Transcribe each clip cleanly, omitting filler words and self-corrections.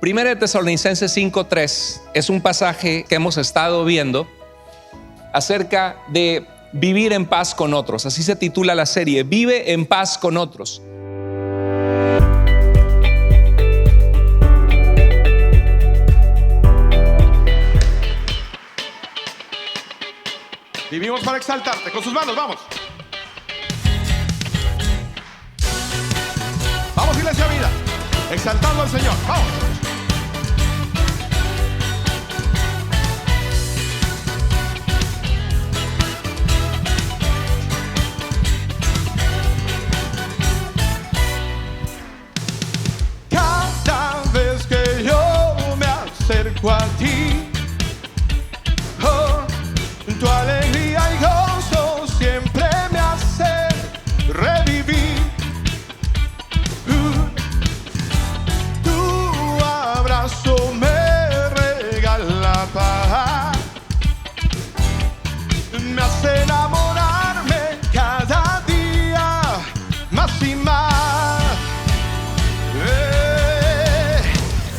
Primera de Tesalonicenses 5:3 es un pasaje que hemos estado viendo acerca de vivir en paz con otros. Así se titula la serie, Vive en paz con otros. Vivimos para exaltarte. Con sus manos, vamos. Vamos, Iglesia Vida. Exaltando al Señor. Vamos. Cada vez que yo me acerco a ti, tu alegría y gozo siempre me hace revivir. Tu abrazo me regala paz, me hace enamorarme cada día más y más.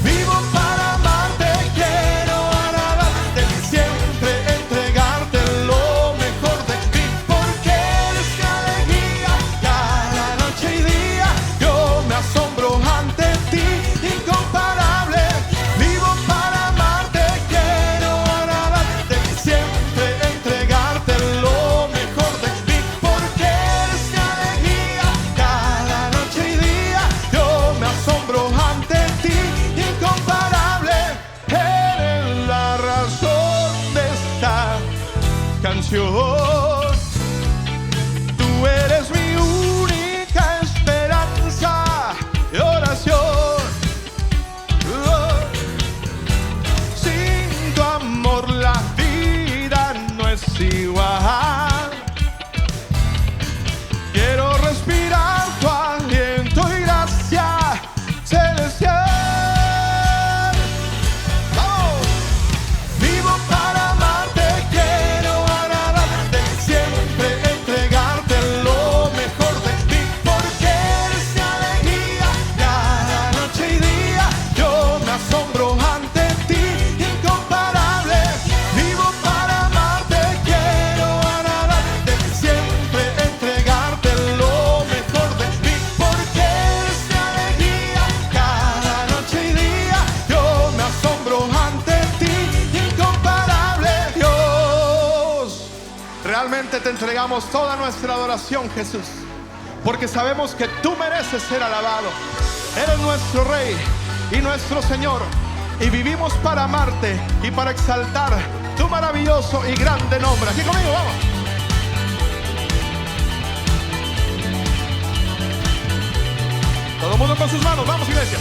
Vivo para amarte, quiero agradarte, siempre entregarte lo mejor de ti, porque eres mi alegría cada noche y día. Yo me asombro ante ti, incomparable. Vivo para amarte, quiero agradarte, siempre entregarte lo mejor de ti, porque eres mi alegría cada noche y día. Yo me asombro ante ti, incomparable. Eres la razón de esta canción. Tú eres mi única esperanza y oración. Sin tu amor la vida no es igual. Quiero respirar tu aliento y gracia celestial. ¡Vamos! Vivo para amarte, quiero agradarte, siempre entregarte lo mejor de ti, porque eres mi alegría cada noche y día. Yo me asombro ante ti, incomparable. Vivo para amarte, quiero agradarte, siempre entregarte lo mejor de ti, porque eres mi alegría cada noche y día. Yo me asombro ante ti, incomparable Dios. Realmente te entregamos toda nuestra adoración, Jesús, porque sabemos que tú mereces ser alabado. Eres nuestro Rey y nuestro Señor, y vivimos para amarte y para exaltar tu maravilloso y grande nombre. Aquí conmigo, vamos. Todo el mundo con sus manos, vamos, iglesia.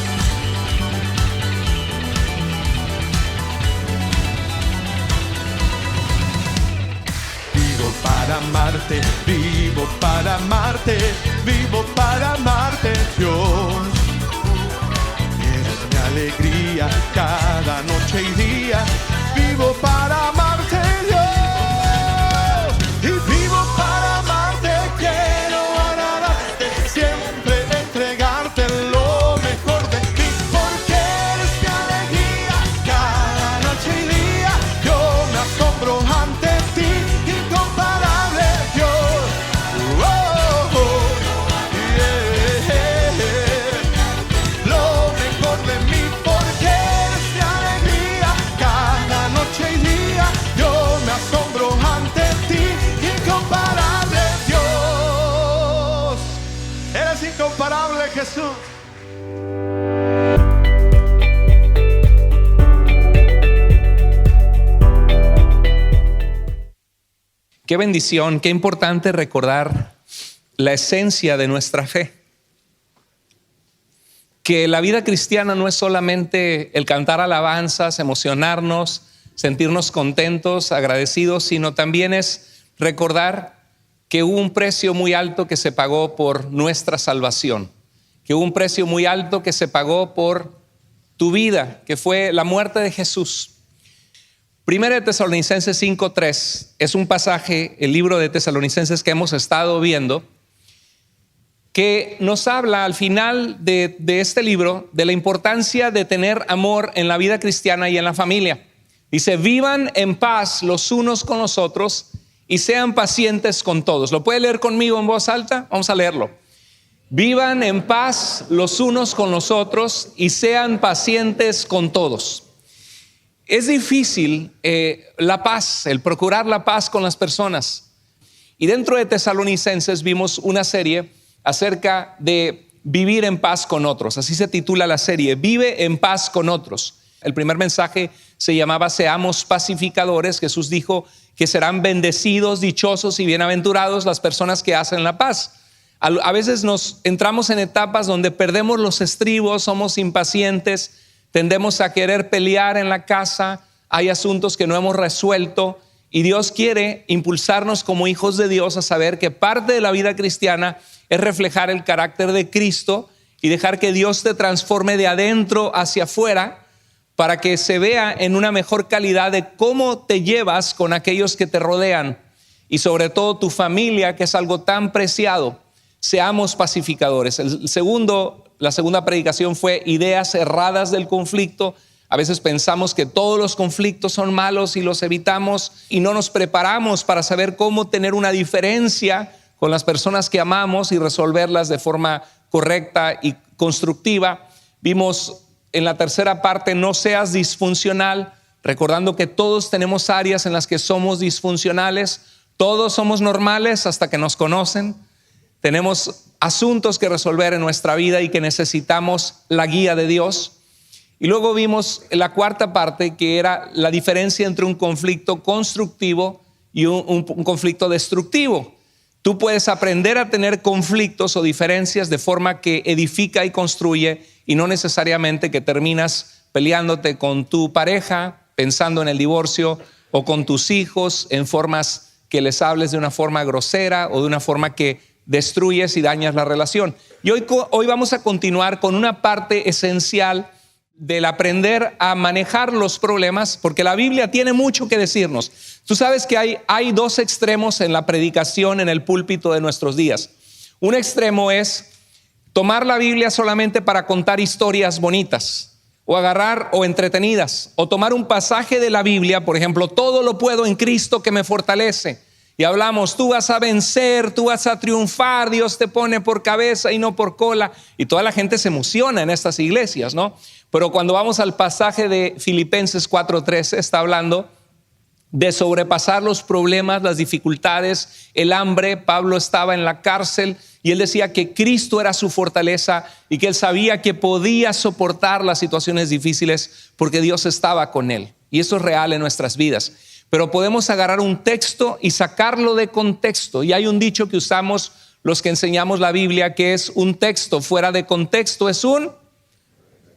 Vivo para amarte, vivo para amarte, vivo para amarte, Dios. Eres mi alegría cada noche y día. Vivo para amarte, Dios. Y vivo para amarte, quiero agradarte, siempre entregarte lo mejor de ti, porque eres mi alegría cada noche y día. Yo me asombro ante ti, incomparable Dios. Lo mejor de mí, porque eres mi alegría cada noche y día. Yo me asombro ante ti, incomparable Dios. Eres incomparable, Jesús. Qué bendición, qué importante recordar la esencia de nuestra fe. Que la vida cristiana no es solamente el cantar alabanzas, emocionarnos, sentirnos contentos, agradecidos, sino también es recordar que hubo un precio muy alto que se pagó por nuestra salvación, que hubo un precio muy alto que se pagó por tu vida, que fue la muerte de Jesús. Primera de Tesalonicenses 5:3 es un pasaje, el libro de Tesalonicenses que hemos estado viendo, que nos habla al final de este libro de la importancia de tener amor en la vida cristiana y en la familia. Dice: vivan en paz los unos con los otros y sean pacientes con todos. ¿Lo puede leer conmigo en voz alta? Vamos a leerlo. Vivan en paz los unos con los otros y sean pacientes con todos. Es difícil la paz, el procurar la paz con las personas. Y dentro de Tesalonicenses vimos una serie acerca de vivir en paz con otros. Así se titula la serie: Vive en paz con otros. El primer mensaje se llamaba Seamos pacificadores. Jesús dijo que serán bendecidos, dichosos y bienaventurados las personas que hacen la paz. A veces nos entramos en etapas donde perdemos los estribos, somos impacientes, tendemos a querer pelear en la casa, hay asuntos que no hemos resuelto, y Dios quiere impulsarnos como hijos de Dios a saber que parte de la vida cristiana es reflejar el carácter de Cristo y dejar que Dios te transforme de adentro hacia afuera para que se vea en una mejor calidad de cómo te llevas con aquellos que te rodean y sobre todo tu familia, que es algo tan preciado. Seamos pacificadores. La segunda predicación fue ideas erradas del conflicto. A veces pensamos que todos los conflictos son malos y los evitamos y no nos preparamos para saber cómo tener una diferencia con las personas que amamos y resolverlas de forma correcta y constructiva. Vimos en la tercera parte: no seas disfuncional, recordando que todos tenemos áreas en las que somos disfuncionales. Todos somos normales hasta que nos conocen. Tenemos asuntos que resolver en nuestra vida y que necesitamos la guía de Dios. Y luego vimos la cuarta parte, que era la diferencia entre un conflicto constructivo y un conflicto destructivo. Tú puedes aprender a tener conflictos o diferencias de forma que edifica y construye, y no necesariamente que terminas peleándote con tu pareja, pensando en el divorcio, o con tus hijos en formas que les hables de una forma grosera o de una forma que destruyes y dañas la relación. Y hoy vamos a continuar con una parte esencial del aprender a manejar los problemas, porque la Biblia tiene mucho que decirnos. Tú sabes que hay dos extremos en la predicación en el púlpito de nuestros días. Un extremo es tomar la Biblia solamente para contar historias bonitas o agarrar o entretenidas, o tomar un pasaje de la Biblia, por ejemplo, todo lo puedo en Cristo que me fortalece. Y hablamos, tú vas a vencer, tú vas a triunfar, Dios te pone por cabeza y no por cola. Y toda la gente se emociona en estas iglesias, ¿no? Pero cuando vamos al pasaje de Filipenses 4:13, está hablando de sobrepasar los problemas, las dificultades, el hambre. Pablo estaba en la cárcel y él decía que Cristo era su fortaleza y que él sabía que podía soportar las situaciones difíciles porque Dios estaba con él. Y eso es real en nuestras vidas. Pero podemos agarrar un texto y sacarlo de contexto. Y hay un dicho que usamos los que enseñamos la Biblia, que es: un texto fuera de contexto es un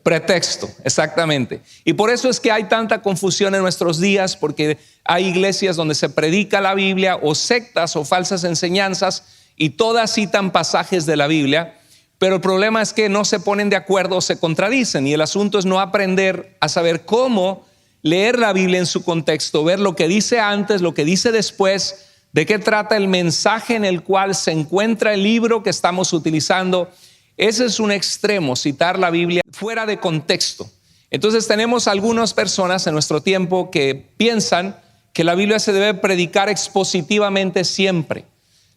pretexto. Exactamente. Y por eso es que hay tanta confusión en nuestros días, porque hay iglesias donde se predica la Biblia, o sectas o falsas enseñanzas, y todas citan pasajes de la Biblia, pero el problema es que no se ponen de acuerdo o se contradicen. Y el asunto es no aprender a saber cómo leer la Biblia en su contexto, ver lo que dice antes, lo que dice después, de qué trata el mensaje en el cual se encuentra el libro que estamos utilizando. Ese es un extremo, citar la Biblia fuera de contexto. Entonces tenemos algunas personas en nuestro tiempo que piensan que la Biblia se debe predicar expositivamente siempre.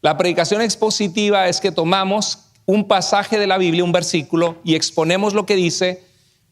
La predicación expositiva es que tomamos un pasaje de la Biblia, un versículo, y exponemos lo que dice.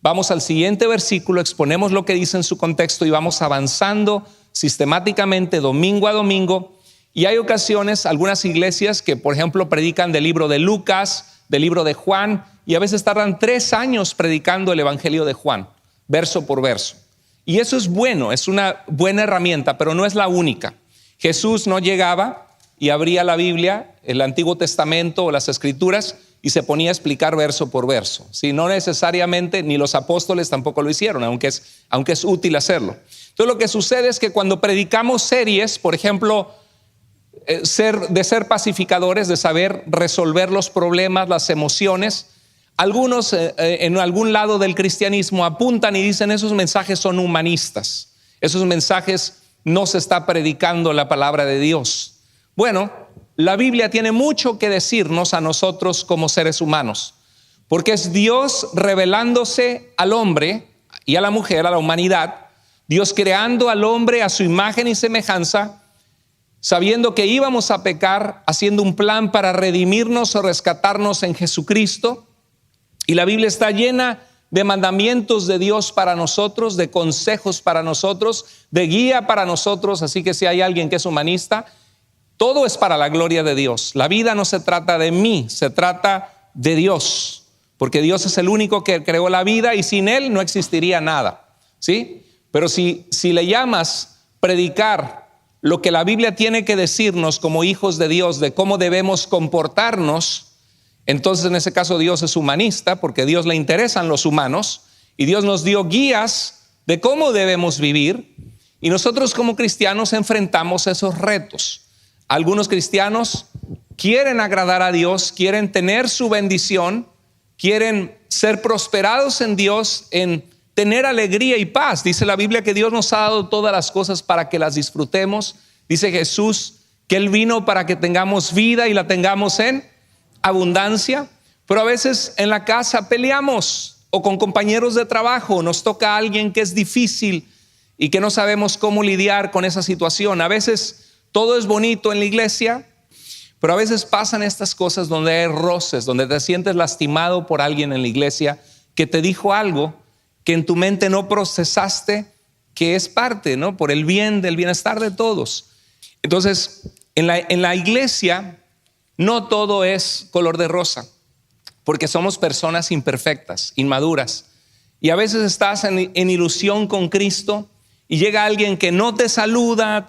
Vamos al siguiente versículo, exponemos lo que dice en su contexto y vamos avanzando sistemáticamente domingo a domingo. Y hay ocasiones, algunas iglesias que, por ejemplo, predican del libro de Lucas, del libro de Juan, y a veces tardan 3 años predicando el evangelio de Juan, verso por verso. Y eso es bueno, es una buena herramienta, pero no es la única. Jesús no llegaba y abría la Biblia, el Antiguo Testamento o las Escrituras, y se ponía a explicar verso por verso. ¿Sí? No necesariamente, ni los apóstoles tampoco lo hicieron, aunque es útil hacerlo. Entonces lo que sucede es que cuando predicamos series, por ejemplo, ser pacificadores, de saber resolver los problemas, las emociones, algunos en algún lado del cristianismo apuntan y dicen: esos mensajes son humanistas, esos mensajes no se está predicando la palabra de Dios. Bueno, la Biblia tiene mucho que decirnos a nosotros como seres humanos, porque es Dios revelándose al hombre y a la mujer, a la humanidad, Dios creando al hombre a su imagen y semejanza, sabiendo que íbamos a pecar, haciendo un plan para redimirnos o rescatarnos en Jesucristo. Y la Biblia está llena de mandamientos de Dios para nosotros, de consejos para nosotros, de guía para nosotros. Así que si hay alguien que es humanista, todo es para la gloria de Dios. La vida no se trata de mí, se trata de Dios, porque Dios es el único que creó la vida y sin Él no existiría nada, ¿sí? Pero si le llamas predicar lo que la Biblia tiene que decirnos como hijos de Dios, de cómo debemos comportarnos, entonces en ese caso Dios es humanista, porque a Dios le interesan los humanos y Dios nos dio guías de cómo debemos vivir, y nosotros como cristianos enfrentamos esos retos. Algunos cristianos quieren agradar a Dios, quieren tener su bendición, quieren ser prosperados en Dios, en tener alegría y paz. Dice la Biblia que Dios nos ha dado todas las cosas para que las disfrutemos. Dice Jesús que Él vino para que tengamos vida y la tengamos en abundancia. Pero a veces en la casa peleamos, o con compañeros de trabajo nos toca a alguien que es difícil y que no sabemos cómo lidiar con esa situación. A veces todo es bonito en la iglesia, pero a veces pasan estas cosas donde hay roces, donde te sientes lastimado por alguien en la iglesia que te dijo algo que en tu mente no procesaste, que es parte, ¿no? Por el bien del bienestar de todos. Entonces, en la iglesia no todo es color de rosa, porque somos personas imperfectas, inmaduras. Y a veces estás en ilusión con Cristo y llega alguien que no te saluda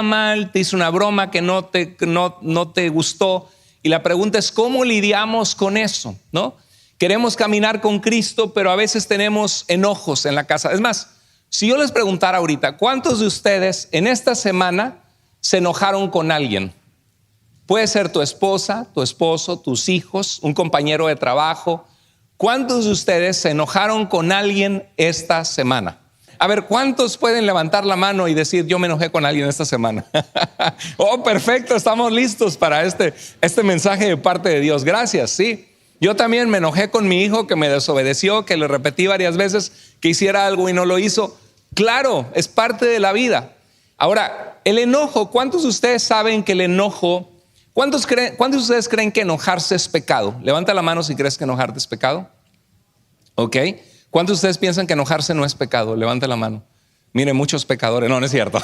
mal, te hizo una broma que no te gustó. Y la pregunta es, ¿cómo lidiamos con eso? ¿No? Queremos caminar con Cristo, pero a veces tenemos enojos en la casa. Es más, si yo les preguntara ahorita, ¿cuántos de ustedes en esta semana se enojaron con alguien? Puede ser tu esposa, tu esposo, tus hijos, un compañero de trabajo. ¿Cuántos de ustedes se enojaron con alguien esta semana? A ver, ¿cuántos pueden levantar la mano y decir, yo me enojé con alguien esta semana? Oh, perfecto, estamos listos para este mensaje de parte de Dios. Gracias, sí. Yo también me enojé con mi hijo que me desobedeció, que le repetí varias veces que hiciera algo y no lo hizo. Claro, es parte de la vida. Ahora, el enojo, ¿cuántos de ustedes saben que el enojo, cuántos de ustedes creen que enojarse es pecado? Levanta la mano si crees que enojarte es pecado. Ok. ¿Cuántos de ustedes piensan que enojarse no es pecado? Levanta la mano. Miren, muchos pecadores. No es cierto.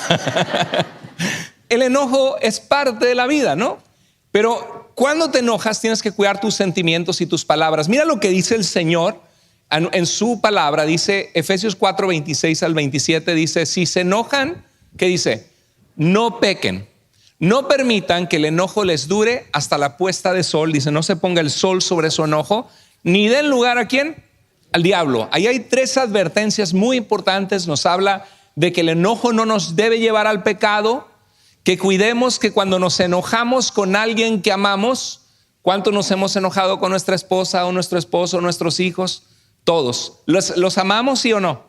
El enojo es parte de la vida, ¿no? Pero cuando te enojas tienes que cuidar tus sentimientos y tus palabras. Mira lo que dice el Señor en su palabra. Dice Efesios 4, 26 al 27. Dice, si se enojan, ¿qué dice? No pequen. No permitan que el enojo les dure hasta la puesta de sol. Dice, no se ponga el sol sobre su enojo, ni den lugar ¿a quién? Al diablo. Ahí hay 3 advertencias muy importantes. Nos habla de que el enojo no nos debe llevar al pecado, que cuidemos que cuando nos enojamos con alguien que amamos, ¿cuánto nos hemos enojado con nuestra esposa o nuestro esposo o nuestros hijos? Todos. ¿Los amamos, sí o no?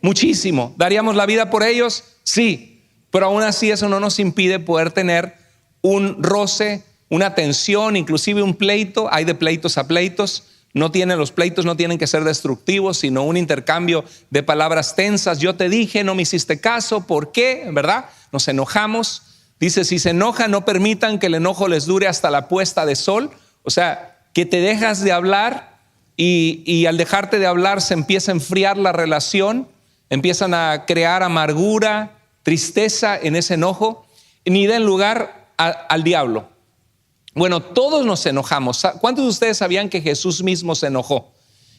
Muchísimo. ¿Daríamos la vida por ellos? Sí. Pero aún así eso no nos impide poder tener un roce, una tensión, inclusive un pleito. Hay de pleitos a pleitos. Los pleitos no tienen que ser destructivos, sino un intercambio de palabras tensas. Yo te dije, no me hiciste caso, ¿por qué? ¿Verdad? Nos enojamos. Dice, si se enojan, no permitan que el enojo les dure hasta la puesta de sol. O sea, que te dejas de hablar y al dejarte de hablar se empieza a enfriar la relación, empiezan a crear amargura, tristeza en ese enojo, ni den lugar al diablo. Bueno, todos nos enojamos. ¿Cuántos de ustedes sabían que Jesús mismo se enojó?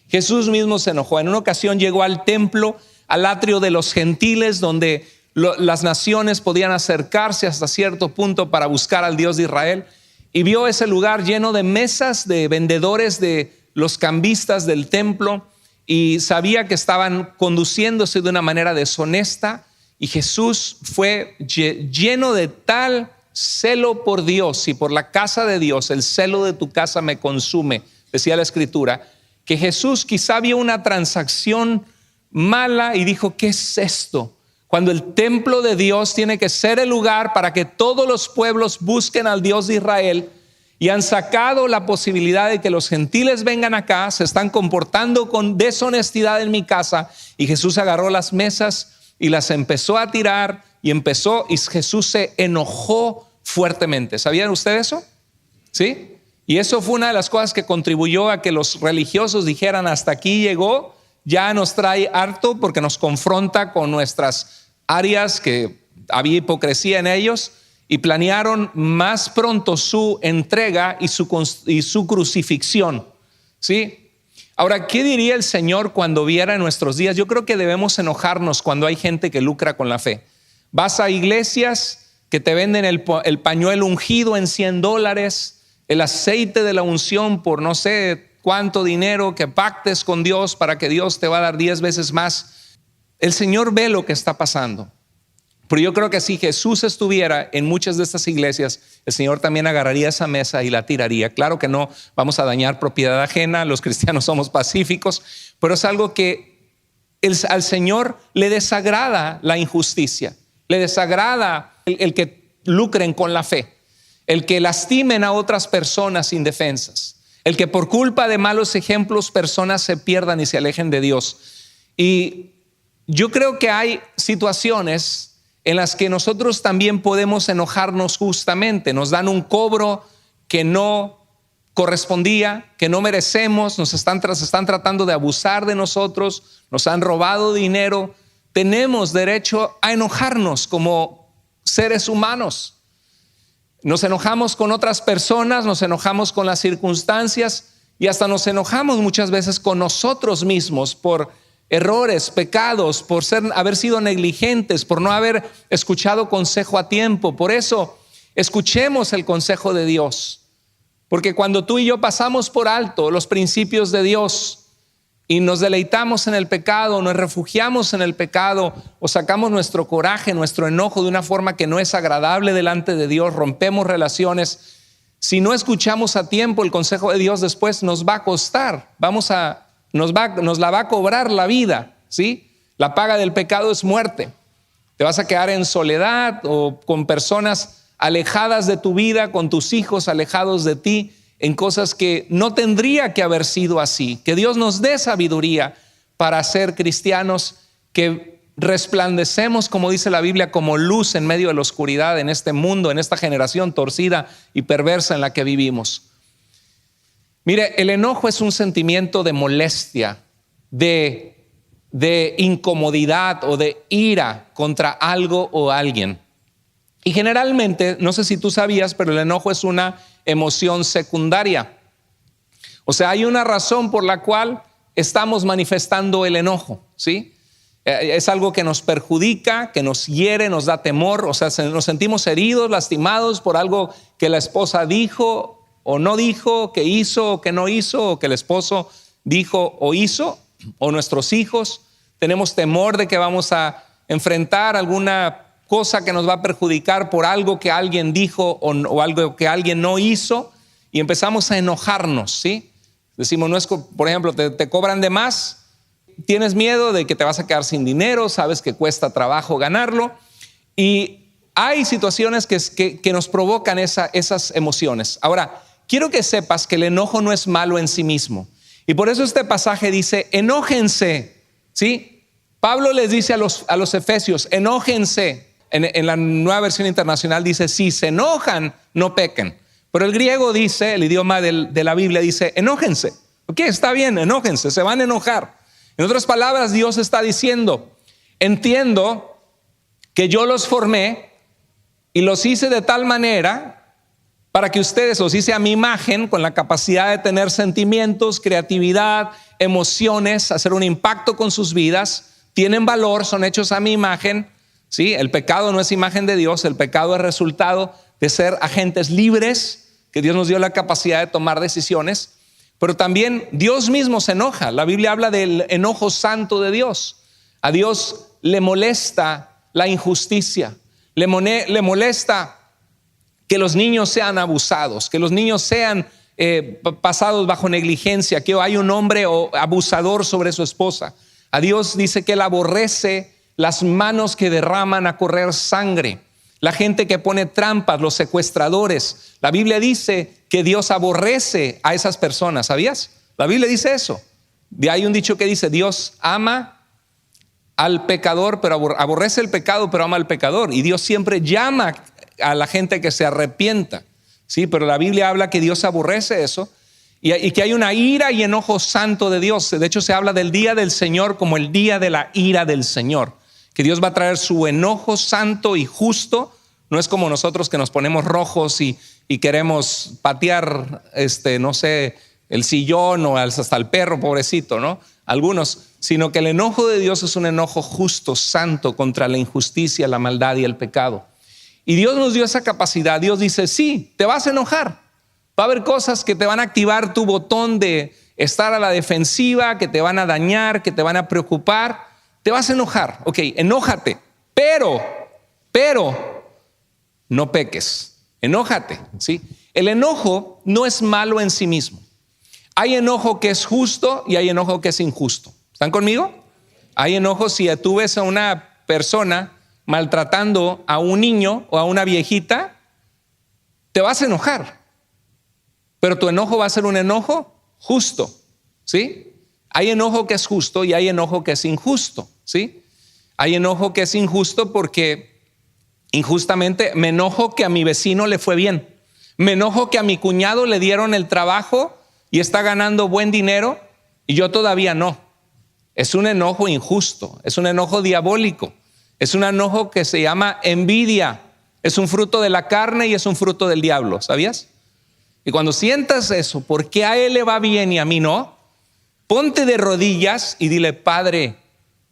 Jesús mismo se enojó. En una ocasión llegó al templo, al atrio de los gentiles, donde las naciones podían acercarse hasta cierto punto para buscar al Dios de Israel, y vio ese lugar lleno de mesas de vendedores, de los cambistas del templo, y sabía que estaban conduciéndose de una manera deshonesta, y Jesús fue lleno de tal celo por Dios y por la casa de Dios. El celo de tu casa me consume, decía la escritura, que Jesús quizá vio una transacción mala y dijo, ¿qué es esto? cuando el templo de Dios tiene que ser el lugar para que todos los pueblos busquen al Dios de Israel, y han sacado la posibilidad de que los gentiles vengan acá, se están comportando con deshonestidad en mi casa, y Jesús agarró las mesas y las empezó a tirar, y Jesús se enojó fuertemente. ¿Sabían ustedes eso? ¿Sí? Y eso fue una de las cosas que contribuyó a que los religiosos dijeran: hasta aquí llegó, ya nos trae harto, porque nos confronta con nuestras áreas que había hipocresía en ellos, y planearon más pronto su entrega y su crucifixión. ¿Sí? Ahora, ¿qué diría el Señor cuando viera en nuestros días? Yo creo que debemos enojarnos cuando hay gente que lucra con la fe. Vas a iglesias que te venden el pañuelo ungido en $100, el aceite de la unción por no sé cuánto dinero, que pactes con Dios para que Dios te va a dar 10 veces más. El Señor ve lo que está pasando. Pero yo creo que si Jesús estuviera en muchas de estas iglesias, el Señor también agarraría esa mesa y la tiraría. Claro que no vamos a dañar propiedad ajena, los cristianos somos pacíficos, pero es algo que al Señor le desagrada la injusticia, le desagrada el que lucren con la fe, el que lastimen a otras personas indefensas, el que por culpa de malos ejemplos personas se pierdan y se alejen de Dios. Y yo creo que hay situaciones en las que nosotros también podemos enojarnos justamente. Nos dan un cobro que no correspondía, que no merecemos, se están tratando de abusar de nosotros, nos han robado dinero. Tenemos derecho a enojarnos como seres humanos. Nos enojamos con otras personas, nos enojamos con las circunstancias, y hasta nos enojamos muchas veces con nosotros mismos por errores, pecados, por haber sido negligentes, por no haber escuchado consejo a tiempo. Por eso escuchemos el consejo de Dios, porque cuando tú y yo pasamos por alto los principios de Dios y nos deleitamos en el pecado, nos refugiamos en el pecado, o sacamos nuestro coraje, nuestro enojo de una forma que no es agradable delante de Dios, rompemos relaciones. Si no escuchamos a tiempo el consejo de Dios, después nos va a costar, nos la va a cobrar la vida, ¿sí? La paga del pecado es muerte. Te vas a quedar en soledad o con personas alejadas de tu vida, con tus hijos alejados de ti, en cosas que no tendría que haber sido así. Que Dios nos dé sabiduría para ser cristianos que resplandecemos, como dice la Biblia, como luz en medio de la oscuridad en este mundo, en esta generación torcida y perversa en la que vivimos. Mire, el enojo es un sentimiento de molestia, de incomodidad o de ira contra algo o alguien. Y generalmente, no sé si tú sabías, pero el enojo es una emoción secundaria. O sea, hay una razón por la cual estamos manifestando el enojo, ¿sí? Es algo que nos perjudica, que nos hiere, nos da temor. O sea, nos sentimos heridos, lastimados por algo que la esposa dijo o no dijo, que hizo o que no hizo, o que el esposo dijo o hizo, o nuestros hijos. Tenemos temor de que vamos a enfrentar alguna cosa que nos va a perjudicar por algo que alguien dijo o algo que alguien no hizo, y empezamos a enojarnos, ¿sí? Decimos, no es, por ejemplo, te cobran de más, tienes miedo de que te vas a quedar sin dinero, sabes que cuesta trabajo ganarlo, y hay situaciones que nos provocan esas emociones. Ahora, quiero que sepas que el enojo no es malo en sí mismo, y por eso este pasaje dice, enójense, ¿sí? Pablo les dice a los efesios, enójense. En la Nueva Versión Internacional dice, si se enojan, no pequen. Pero el griego dice, el idioma de la Biblia dice, enójense. Ok, está bien, enójense, se van a enojar. En otras palabras, Dios está diciendo, entiendo que yo los formé y los hice de tal manera para que ustedes los hice a mi imagen, con la capacidad de tener sentimientos, creatividad, emociones, hacer un impacto con sus vidas. Tienen valor, son hechos a mi imagen. ¿Sí? El pecado no es imagen de Dios, el pecado es resultado de ser agentes libres, que Dios nos dio la capacidad de tomar decisiones, pero también Dios mismo se enoja. La Biblia habla del enojo santo de Dios. A Dios le molesta la injusticia, le molesta que los niños sean abusados, que los niños sean pasados bajo negligencia, que hay un hombre abusador sobre su esposa. A Dios dice que Él aborrece las manos que derraman a correr sangre, la gente que pone trampas, los secuestradores. La Biblia dice que Dios aborrece a esas personas, ¿sabías? La Biblia dice eso. Hay un dicho que dice, Dios ama al pecador, pero aborrece el pecado, pero ama al pecador. Y Dios siempre llama a la gente que se arrepienta, ¿sí? Pero la Biblia habla que Dios aborrece eso y que hay una ira y enojo santo de Dios. De hecho, se habla del día del Señor como el día de la ira del Señor, que Dios va a traer su enojo santo y justo. No es como nosotros que nos ponemos rojos y queremos patear, no sé, el sillón o hasta el perro, pobrecito, ¿no? Algunos, sino que el enojo de Dios es un enojo justo, santo, contra la injusticia, la maldad y el pecado. Y Dios nos dio esa capacidad. Dios dice, sí, te vas a enojar. Va a haber cosas que te van a activar tu botón de estar a la defensiva, que te van a dañar, que te van a preocupar. Te vas a enojar, ok, enójate, pero no peques, enójate, ¿sí? El enojo no es malo en sí mismo. Hay enojo que es justo y hay enojo que es injusto. ¿Están conmigo? Hay enojo si tú ves a una persona maltratando a un niño o a una viejita, te vas a enojar. Pero tu enojo va a ser un enojo justo, ¿sí? Hay enojo que es justo y hay enojo que es injusto, ¿sí? Hay enojo que es injusto porque injustamente me enojo que a mi vecino le fue bien. Me enojo que a mi cuñado le dieron el trabajo y está ganando buen dinero y yo todavía no. Es un enojo injusto, es un enojo diabólico, es un enojo que se llama envidia. Es un fruto de la carne y es un fruto del diablo, ¿sabías? Y cuando sientas eso, ¿por qué a él le va bien y a mí no? Ponte de rodillas y dile, Padre,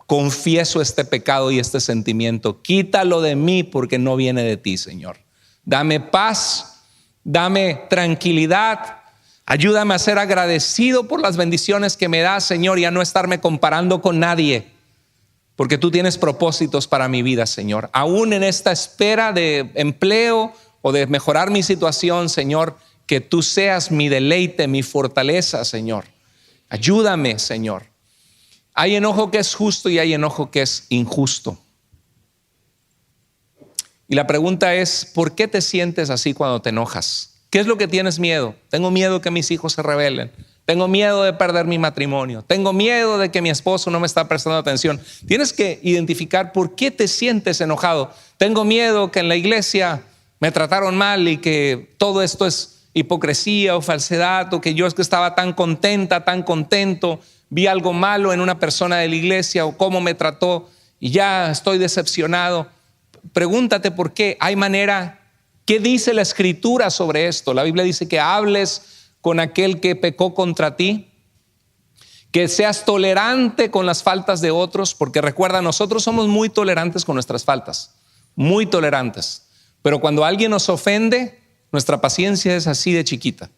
confieso este pecado y este sentimiento. Quítalo de mí porque no viene de ti, Señor. Dame paz, dame tranquilidad. Ayúdame a ser agradecido por las bendiciones que me das, Señor, y a no estarme comparando con nadie. Porque tú tienes propósitos para mi vida, Señor. Aún en esta espera de empleo o de mejorar mi situación, Señor, que tú seas mi deleite, mi fortaleza, Señor. Ayúdame, Señor. Hay enojo que es justo y hay enojo que es injusto. Y la pregunta es, ¿por qué te sientes así cuando te enojas? ¿Qué es lo que tienes miedo? Tengo miedo que mis hijos se rebelen. Tengo miedo de perder mi matrimonio. Tengo miedo de que mi esposo no me está prestando atención. Tienes que identificar por qué te sientes enojado. Tengo miedo que en la iglesia me trataron mal y que todo esto es hipocresía o falsedad, o que yo es que estaba tan contenta, tan contento, vi algo malo en una persona de la iglesia o cómo me trató y ya estoy decepcionado. Pregúntate por qué. Hay manera. ¿Qué dice la Escritura sobre esto? La Biblia dice que hables con aquel que pecó contra ti, que seas tolerante con las faltas de otros, porque recuerda, nosotros somos muy tolerantes con nuestras faltas, muy tolerantes, pero cuando alguien nos ofende, nuestra paciencia es así de chiquita.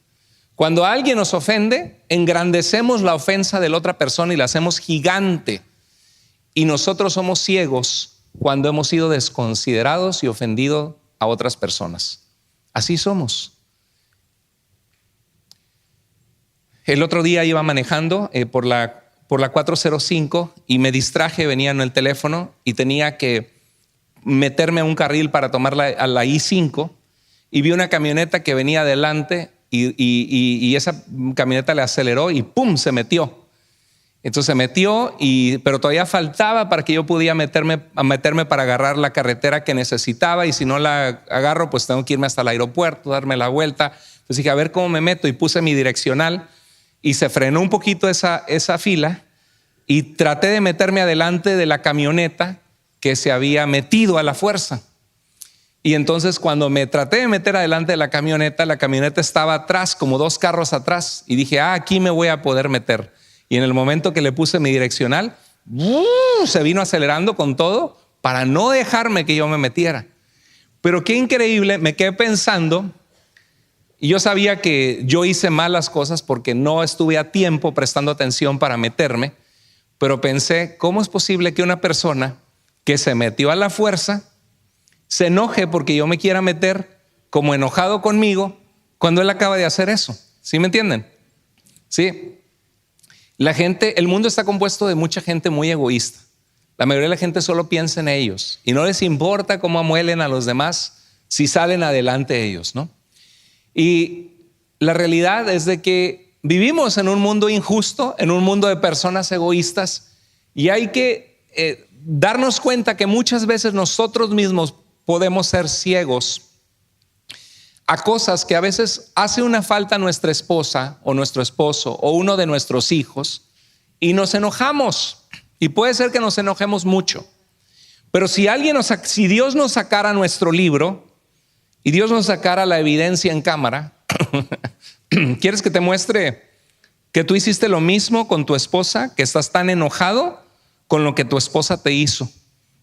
Cuando alguien nos ofende, engrandecemos la ofensa de la otra persona y la hacemos gigante, y nosotros somos ciegos cuando hemos sido desconsiderados y ofendidos a otras personas. Así somos. El otro día iba manejando por la 405 y me distraje, venía en el teléfono y tenía que meterme a un carril para tomar a la I5 y vi una camioneta que venía adelante y esa camioneta le aceleró y ¡pum! Se metió. Entonces se metió, pero todavía faltaba para que yo pudiera meterme para agarrar la carretera que necesitaba, y si no la agarro, pues tengo que irme hasta el aeropuerto, darme la vuelta. Entonces dije, a ver cómo me meto, y puse mi direccional y se frenó un poquito esa fila y traté de meterme adelante de la camioneta que se había metido a la fuerza. Y entonces cuando me traté de meter adelante de la camioneta estaba atrás, como 2 carros atrás, y dije, aquí me voy a poder meter. Y en el momento que le puse mi direccional, se vino acelerando con todo para no dejarme que yo me metiera. Pero qué increíble, me quedé pensando, y yo sabía que yo hice malas cosas porque no estuve a tiempo prestando atención para meterme, pero pensé, ¿cómo es posible que una persona que se metió a la fuerza se enoje porque yo me quiera meter como enojado conmigo cuando él acaba de hacer eso? ¿Sí me entienden? Sí. El mundo está compuesto de mucha gente muy egoísta. La mayoría de la gente solo piensa en ellos y no les importa cómo amuelen a los demás si salen adelante ellos, ¿no? Y la realidad es de que vivimos en un mundo injusto, en un mundo de personas egoístas, y hay que darnos cuenta que muchas veces nosotros mismos podemos ser ciegos a cosas que a veces hace una falta nuestra esposa o nuestro esposo o uno de nuestros hijos y nos enojamos, y puede ser que nos enojemos mucho. Pero si Dios nos sacara nuestro libro y Dios nos sacara la evidencia en cámara, ¿quieres que te muestre que tú hiciste lo mismo con tu esposa, que estás tan enojado con lo que tu esposa te hizo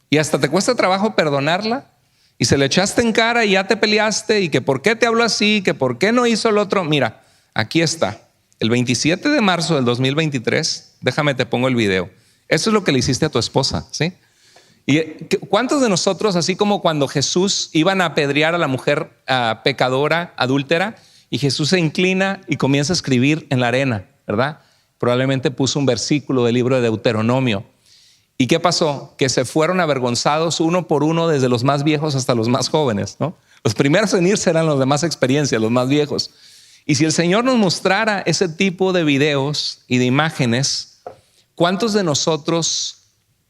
y hasta te cuesta trabajo perdonarla? Y se le echaste en cara y ya te peleaste, y que por qué te habló así, que por qué no hizo el otro. Mira, aquí está, el 27 de marzo del 2023, déjame te pongo el video. Eso es lo que le hiciste a tu esposa, ¿sí? ¿Y cuántos de nosotros, así como cuando Jesús iban a apedrear a la mujer pecadora, adúltera, y Jesús se inclina y comienza a escribir en la arena, ¿verdad? Probablemente puso un versículo del libro de Deuteronomio. ¿Y qué pasó? Que se fueron avergonzados uno por uno, desde los más viejos hasta los más jóvenes, ¿no? Los primeros en irse eran los de más experiencia, los más viejos. Y si el Señor nos mostrara ese tipo de videos y de imágenes, ¿cuántos de nosotros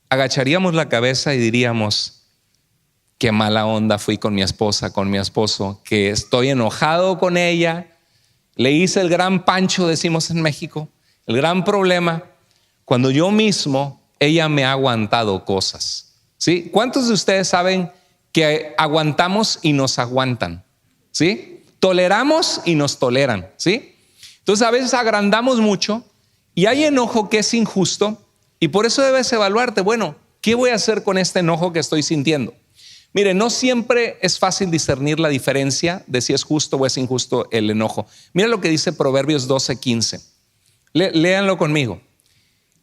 agacharíamos la cabeza y diríamos: qué mala onda fui con mi esposa, con mi esposo, que estoy enojado con ella, le hice el gran pancho, decimos en México, el gran problema, cuando yo mismo, ella me ha aguantado cosas? ¿Sí? ¿Cuántos de ustedes saben que aguantamos y nos aguantan? ¿Sí? Toleramos y nos toleran, ¿sí? Entonces a veces agrandamos mucho y hay enojo que es injusto, y por eso debes evaluarte, bueno, ¿qué voy a hacer con este enojo que estoy sintiendo? Mire, no siempre es fácil discernir la diferencia de si es justo o es injusto el enojo. Mira lo que dice Proverbios 12:15. Léanlo conmigo.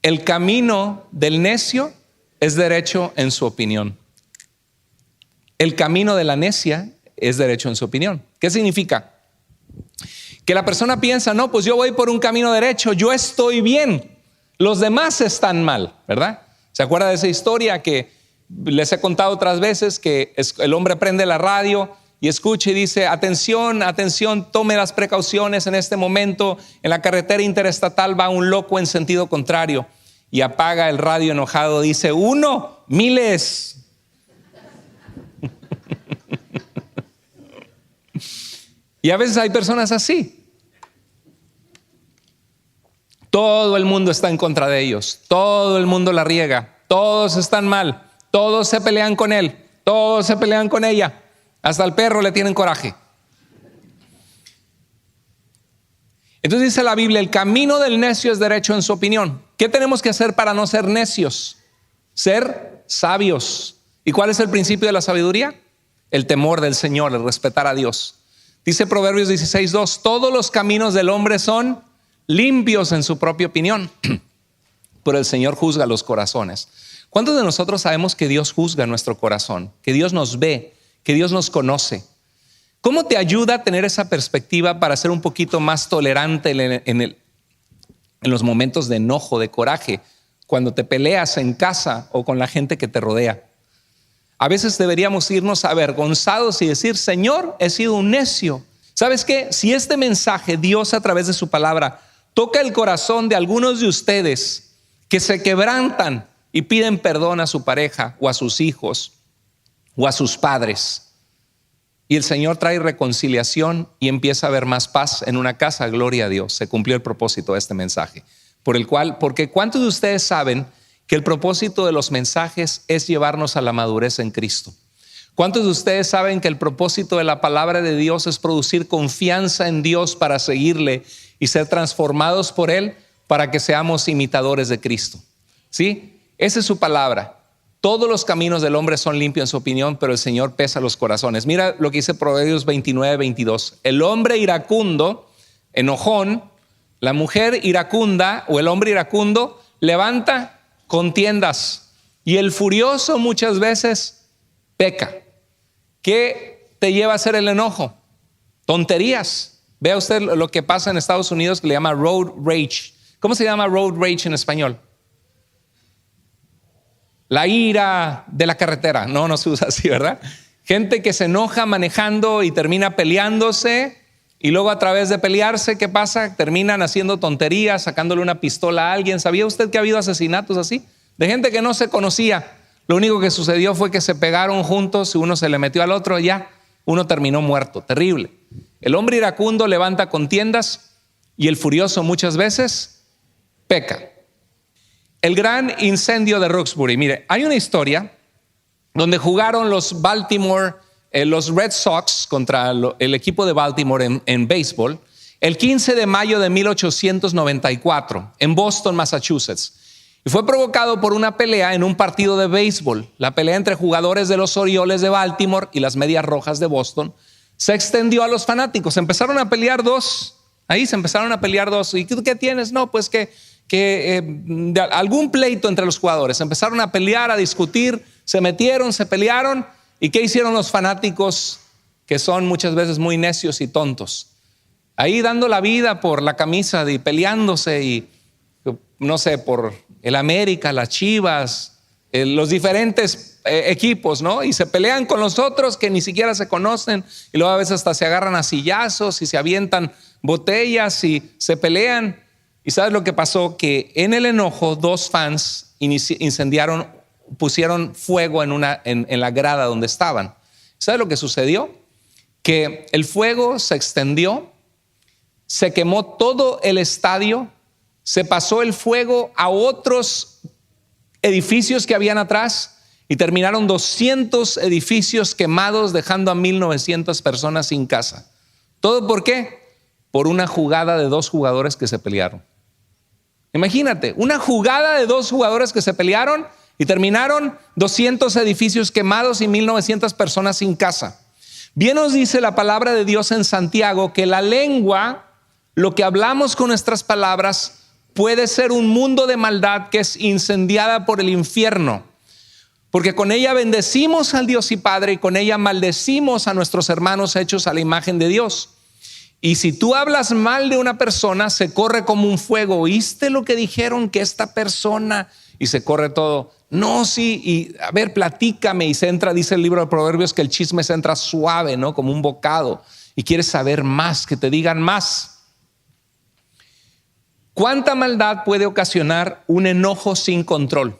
El camino del necio es derecho en su opinión. El camino de la necia es derecho en su opinión. ¿Qué significa? Que la persona piensa: no, pues yo voy por un camino derecho, yo estoy bien, los demás están mal, ¿verdad? ¿Se acuerda de esa historia que les he contado otras veces? Que el hombre prende la radio y escucha y dice: atención, atención, tome las precauciones en este momento, en la carretera interestatal va un loco en sentido contrario. Y apaga el radio enojado, dice: 1, miles. Y a veces hay personas así. Todo el mundo está en contra de ellos, todo el mundo la riega, todos están mal, todos se pelean con él, todos se pelean con ella, hasta el perro le tienen coraje. Entonces dice la Biblia: el camino del necio es derecho en su opinión. ¿Qué tenemos que hacer para no ser necios? Ser sabios. ¿Y cuál es el principio de la sabiduría? El temor del Señor, el respetar a Dios. Dice Proverbios 16:2: todos los caminos del hombre son limpios en su propia opinión, pero el Señor juzga los corazones. ¿Cuántos de nosotros sabemos que Dios juzga nuestro corazón? Que Dios nos ve, que Dios nos conoce. ¿Cómo te ayuda a tener esa perspectiva para ser un poquito más tolerante en los momentos de enojo, de coraje, cuando te peleas en casa o con la gente que te rodea? A veces deberíamos irnos avergonzados y decir: Señor, he sido un necio. ¿Sabes qué? Si este mensaje, Dios a través de su palabra, toca el corazón de algunos de ustedes que se quebrantan y piden perdón a su pareja o a sus hijos o a sus padres, y el Señor trae reconciliación y empieza a haber más paz en una casa, gloria a Dios, se cumplió el propósito de este mensaje. Porque ¿cuántos de ustedes saben que el propósito de los mensajes es llevarnos a la madurez en Cristo? ¿Cuántos de ustedes saben que el propósito de la palabra de Dios es producir confianza en Dios para seguirle y ser transformados por Él para que seamos imitadores de Cristo? ¿Sí? Esa es su palabra. Todos los caminos del hombre son limpios en su opinión, pero el Señor pesa los corazones. Mira lo que dice Proverbios 29:22. El hombre iracundo, enojón, la mujer iracunda o el hombre iracundo levanta contiendas, y el furioso muchas veces peca. ¿Qué te lleva a hacer el enojo? Tonterías. Vea usted lo que pasa en Estados Unidos, que le llama road rage. ¿Cómo se llama road rage en español? la ira de la carretera. No se usa así, ¿verdad? Gente que se enoja manejando y termina peleándose, y luego a través de pelearse, ¿qué pasa? Terminan haciendo tonterías, sacándole una pistola a alguien. ¿Sabía usted que ha habido asesinatos así? De gente que no se conocía. Lo único que sucedió fue que se pegaron juntos y uno se le metió al otro, ya uno terminó muerto. Terrible. El hombre iracundo levanta contiendas y el furioso muchas veces peca. El gran incendio de Roxbury. Mire, hay una historia donde jugaron los Baltimore, los Red Sox contra el equipo de Baltimore en béisbol, el 15 de mayo de 1894 en Boston, Massachusetts. Y fue provocado por una pelea en un partido de béisbol. La pelea entre jugadores de los Orioles de Baltimore y las Medias Rojas de Boston se extendió a los fanáticos. Empezaron a pelear dos. Ahí se empezaron a pelear dos. ¿Y tú qué tienes? No, pues que algún pleito entre los jugadores. Empezaron a pelear, a discutir, se metieron, se pelearon. ¿Y qué hicieron los fanáticos, que son muchas veces muy necios y tontos? Ahí dando la vida por la camisa y peleándose, y no sé, por el América, las Chivas, los diferentes equipos, ¿no? Y se pelean con los otros que ni siquiera se conocen, y luego a veces hasta se agarran a sillazos y se avientan botellas y se pelean. ¿Y sabes lo que pasó? Que en el enojo dos fans pusieron fuego en la grada donde estaban. ¿Sabes lo que sucedió? Que el fuego se extendió, se quemó todo el estadio, se pasó el fuego a otros edificios que habían atrás y terminaron 200 edificios quemados, dejando a 1,900 personas sin casa. ¿Todo por qué? Por una jugada de dos jugadores que se pelearon. Imagínate, una jugada de dos jugadores que se pelearon y terminaron 200 edificios quemados y 1,900 personas sin casa. Bien nos dice la palabra de Dios en Santiago que la lengua, lo que hablamos con nuestras palabras, puede ser un mundo de maldad que es incendiada por el infierno. Porque con ella bendecimos al Dios y Padre, y con ella maldecimos a nuestros hermanos hechos a la imagen de Dios. Y si tú hablas mal de una persona, se corre como un fuego. ¿Oíste lo que dijeron que esta persona? Y se corre todo. No, sí, y a ver, platícame. Y se entra, dice el libro de Proverbios, que el chisme se entra suave, ¿no? Como un bocado. Y quieres saber más, que te digan más. ¿Cuánta maldad puede ocasionar un enojo sin control?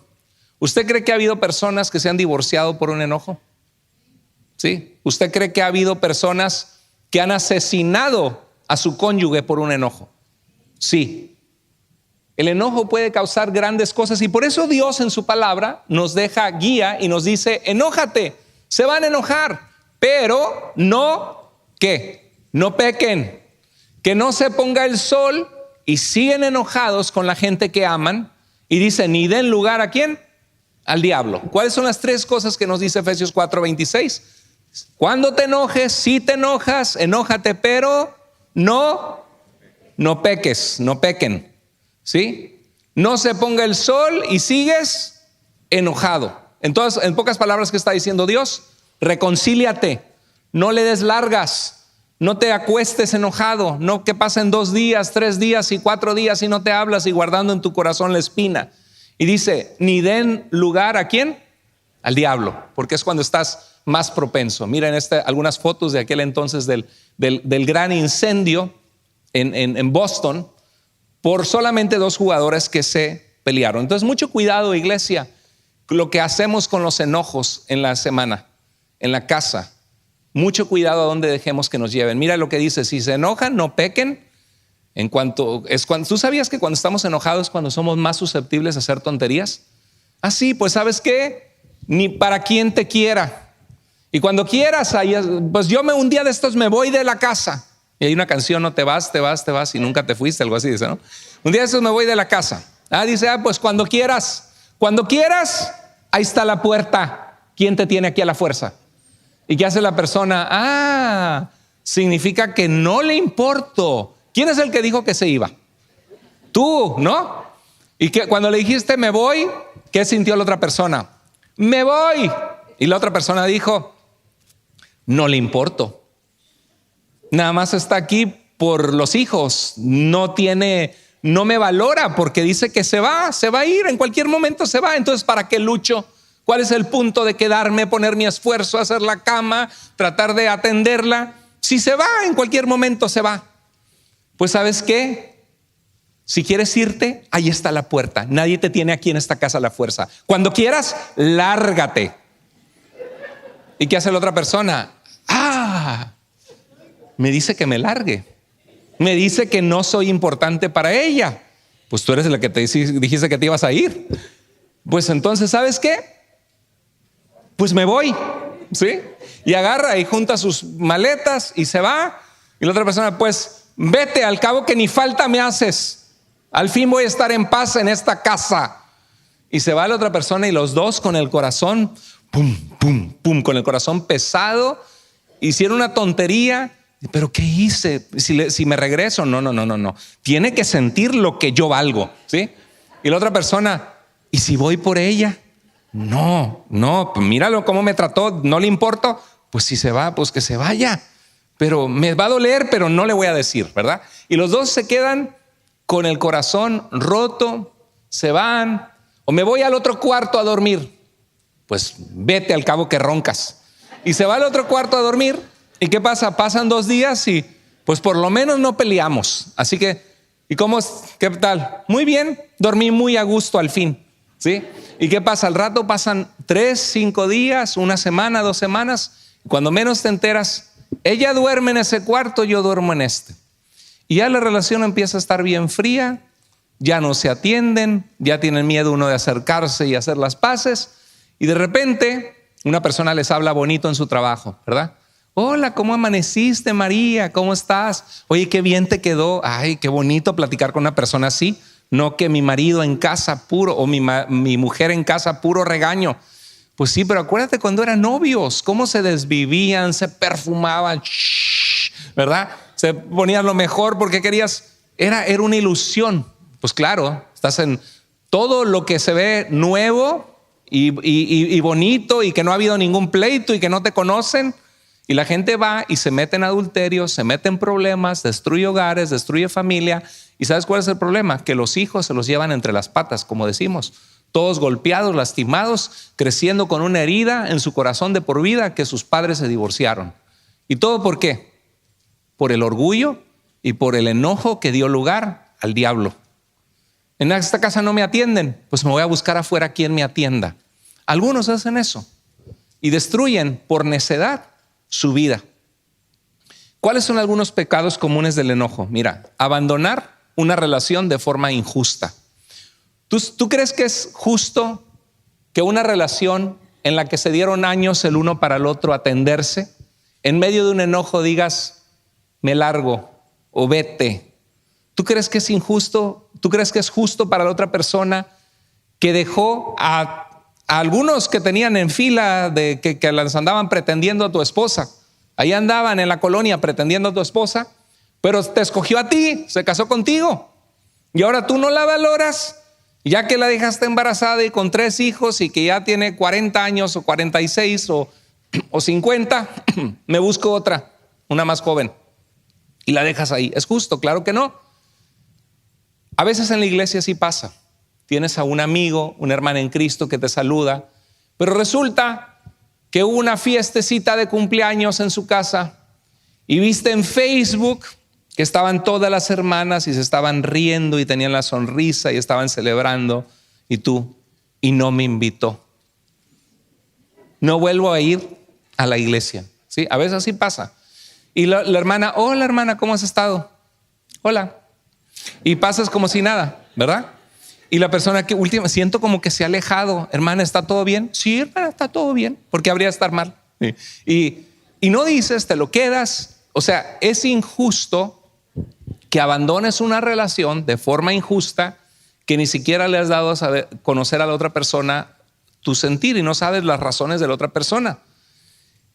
¿Usted cree que ha habido personas que se han divorciado por un enojo? ¿Sí? ¿Usted cree que ha habido personas que han asesinado a su cónyuge por un enojo? Sí. El enojo puede causar grandes cosas, y por eso Dios en su palabra nos deja guía y nos dice: enójate, se van a enojar, pero no, ¿qué? No pequen, que no se ponga el sol, y siguen enojados con la gente que aman, y dice: ni den lugar ¿a quién? Al diablo. ¿Cuáles son las tres cosas que nos dice Efesios 4:26? Cuando te enojes, si te enojas, enójate, pero no peques, no pequen, ¿sí? No se ponga el sol y sigues enojado. Entonces, en pocas palabras, ¿qué está diciendo Dios? Reconcíliate, no le des largas, no te acuestes enojado, no que pasen 2 días, 3 días y 4 días y no te hablas y guardando en tu corazón la espina. Y dice: ni den lugar ¿a quién? Al diablo, porque es cuando estás más propenso. Miren algunas fotos de aquel entonces del gran incendio en Boston, por solamente 2 jugadores que se pelearon. Entonces, mucho cuidado, iglesia, lo que hacemos con los enojos en la semana, en la casa. Mucho cuidado a dónde dejemos que nos lleven. Mira lo que dice: si se enojan, no pequen. ¿Tú sabías que cuando estamos enojados, cuando somos más susceptibles a hacer tonterías? Así, pues ¿sabes qué? Ni para quien te quiera. Y cuando quieras, pues un día de estos me voy de la casa. Y hay una canción, ¿no? Te vas y nunca te fuiste, algo así dice, ¿no? Un día de estos me voy de la casa. Dice, pues cuando quieras, ahí está la puerta. ¿Quién te tiene aquí a la fuerza? ¿Y qué hace la persona? Significa que no le importo. ¿Quién es el que dijo que se iba? Tú, ¿no? Y que cuando le dijiste me voy, ¿qué sintió la otra persona? Me voy. Y la otra persona dijo: no le importo. Nada más está aquí por los hijos. No me valora porque dice que se va a ir, en cualquier momento se va. Entonces, ¿para qué lucho? ¿Cuál es el punto de quedarme, poner mi esfuerzo, hacer la cama, tratar de atenderla? Si se va, en cualquier momento se va. Pues ¿sabes qué? Si quieres irte, ahí está la puerta. Nadie te tiene aquí en esta casa a la fuerza. Cuando quieras, lárgate. ¿Y qué hace la otra persona? Me dice que me largue. Me dice que no soy importante para ella. Pues tú eres la que te dijiste que te ibas a ir. Pues entonces, ¿sabes qué? Pues me voy, ¿sí? Y agarra y junta sus maletas y se va. Y la otra persona, pues vete, al cabo que ni falta me haces. Al fin voy a estar en paz en esta casa. Y se va la otra persona y los dos con el corazón, pum, pum, pum, con el corazón pesado. Hicieron una tontería. ¿Pero qué hice? Si me regreso, no. Tiene que sentir lo que yo valgo, ¿sí? Y la otra persona, ¿y si voy por ella? No, míralo cómo me trató, no le importo. Pues si se va, pues que se vaya. Pero me va a doler, pero no le voy a decir, ¿verdad? Y los dos se quedan con el corazón roto, se van. O me voy al otro cuarto a dormir. Pues vete, al cabo que roncas. Y se va al otro cuarto a dormir. ¿Y qué pasa? Pasan 2 días y pues por lo menos no peleamos. Así que, ¿y cómo es? ¿Qué tal? Muy bien, dormí muy a gusto al fin, ¿sí? ¿Y qué pasa? Al rato pasan 3, 5 días, 1 semana, 2 semanas. Cuando menos te enteras, ella duerme en ese cuarto, yo duermo en este. Y ya la relación empieza a estar bien fría, ya no se atienden, ya tienen miedo uno de acercarse y hacer las paces. Y de repente una persona les habla bonito en su trabajo, ¿verdad? Hola, ¿cómo amaneciste, María? ¿Cómo estás? Oye, qué bien te quedó. Ay, qué bonito platicar con una persona así. No que mi marido en casa puro o mi mujer en casa puro regaño. Pues sí, pero acuérdate cuando eran novios, cómo se desvivían, se perfumaban, ¿verdad? Se ponían lo mejor porque querías, era una ilusión. Pues claro, estás en todo lo que se ve nuevo y bonito y que no ha habido ningún pleito y que no te conocen. Y la gente va y se mete en adulterio, se mete en problemas, destruye hogares, destruye familia. ¿Y sabes cuál es el problema? Que los hijos se los llevan entre las patas, como decimos. Todos golpeados, lastimados, creciendo con una herida en su corazón de por vida que sus padres se divorciaron. ¿Y todo por qué? Por el orgullo y por el enojo que dio lugar al diablo. En esta casa no me atienden, pues me voy a buscar afuera quien me atienda. Algunos hacen eso y destruyen por necedad su vida. ¿Cuáles son algunos pecados comunes del enojo? Mira, abandonar una relación de forma injusta. ¿Tú crees que es justo que una relación en la que se dieron años el uno para el otro atenderse, en medio de un enojo digas, me largo o vete? ¿Tú crees que es injusto? ¿Tú crees que es justo para la otra persona que dejó a algunos que tenían en fila que las andaban pretendiendo a tu esposa? Ahí andaban en la colonia pretendiendo a tu esposa, pero te escogió a ti, se casó contigo. Y ahora tú no la valoras, ya que la dejaste embarazada y con 3 hijos y que ya tiene 40 años o 46 o 50, me busco otra, una más joven. Y la dejas ahí. ¿Es justo? Claro que no. A veces en la iglesia sí pasa. Tienes a un amigo, una hermana en Cristo que te saluda, pero resulta que hubo una fiestecita de cumpleaños en su casa y viste en Facebook que estaban todas las hermanas y se estaban riendo y tenían la sonrisa y estaban celebrando, y tú, y no me invitó. No vuelvo a ir a la iglesia. ¿Sí? A veces así pasa. Y la hermana, hola hermana, ¿cómo has estado? Hola. Y pasas como si nada, ¿verdad? Y la persona que siento como que se ha alejado. Hermana, ¿está todo bien? Sí, hermana, está todo bien. ¿Por qué habría de estar mal? Y no dices, te lo quedas. O sea, es injusto que abandones una relación de forma injusta, que ni siquiera le has dado a conocer a la otra persona tu sentir y no sabes las razones de la otra persona.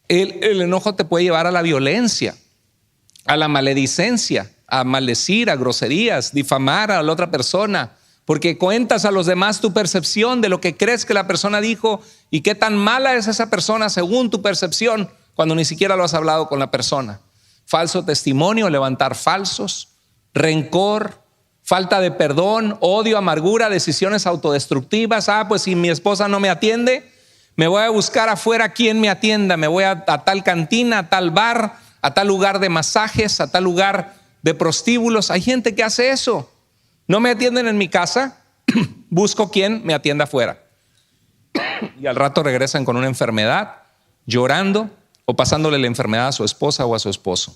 El enojo te puede llevar a la violencia, a la maledicencia, a maldecir, a groserías, difamar a la otra persona, porque cuentas a los demás tu percepción de lo que crees que la persona dijo y qué tan mala es esa persona según tu percepción, cuando ni siquiera lo has hablado con la persona. Falso testimonio, levantar falsos, rencor, falta de perdón, odio, amargura, decisiones autodestructivas. Pues si mi esposa no me atiende, Me voy a buscar afuera quien me atienda. Me voy a tal cantina, a tal bar, a tal lugar de masajes, a tal lugar de prostíbulos. Hay gente que hace eso. No me atienden en mi casa, busco quien me atienda afuera. Y al rato regresan con una enfermedad, llorando o pasándole la enfermedad a su esposa o a su esposo.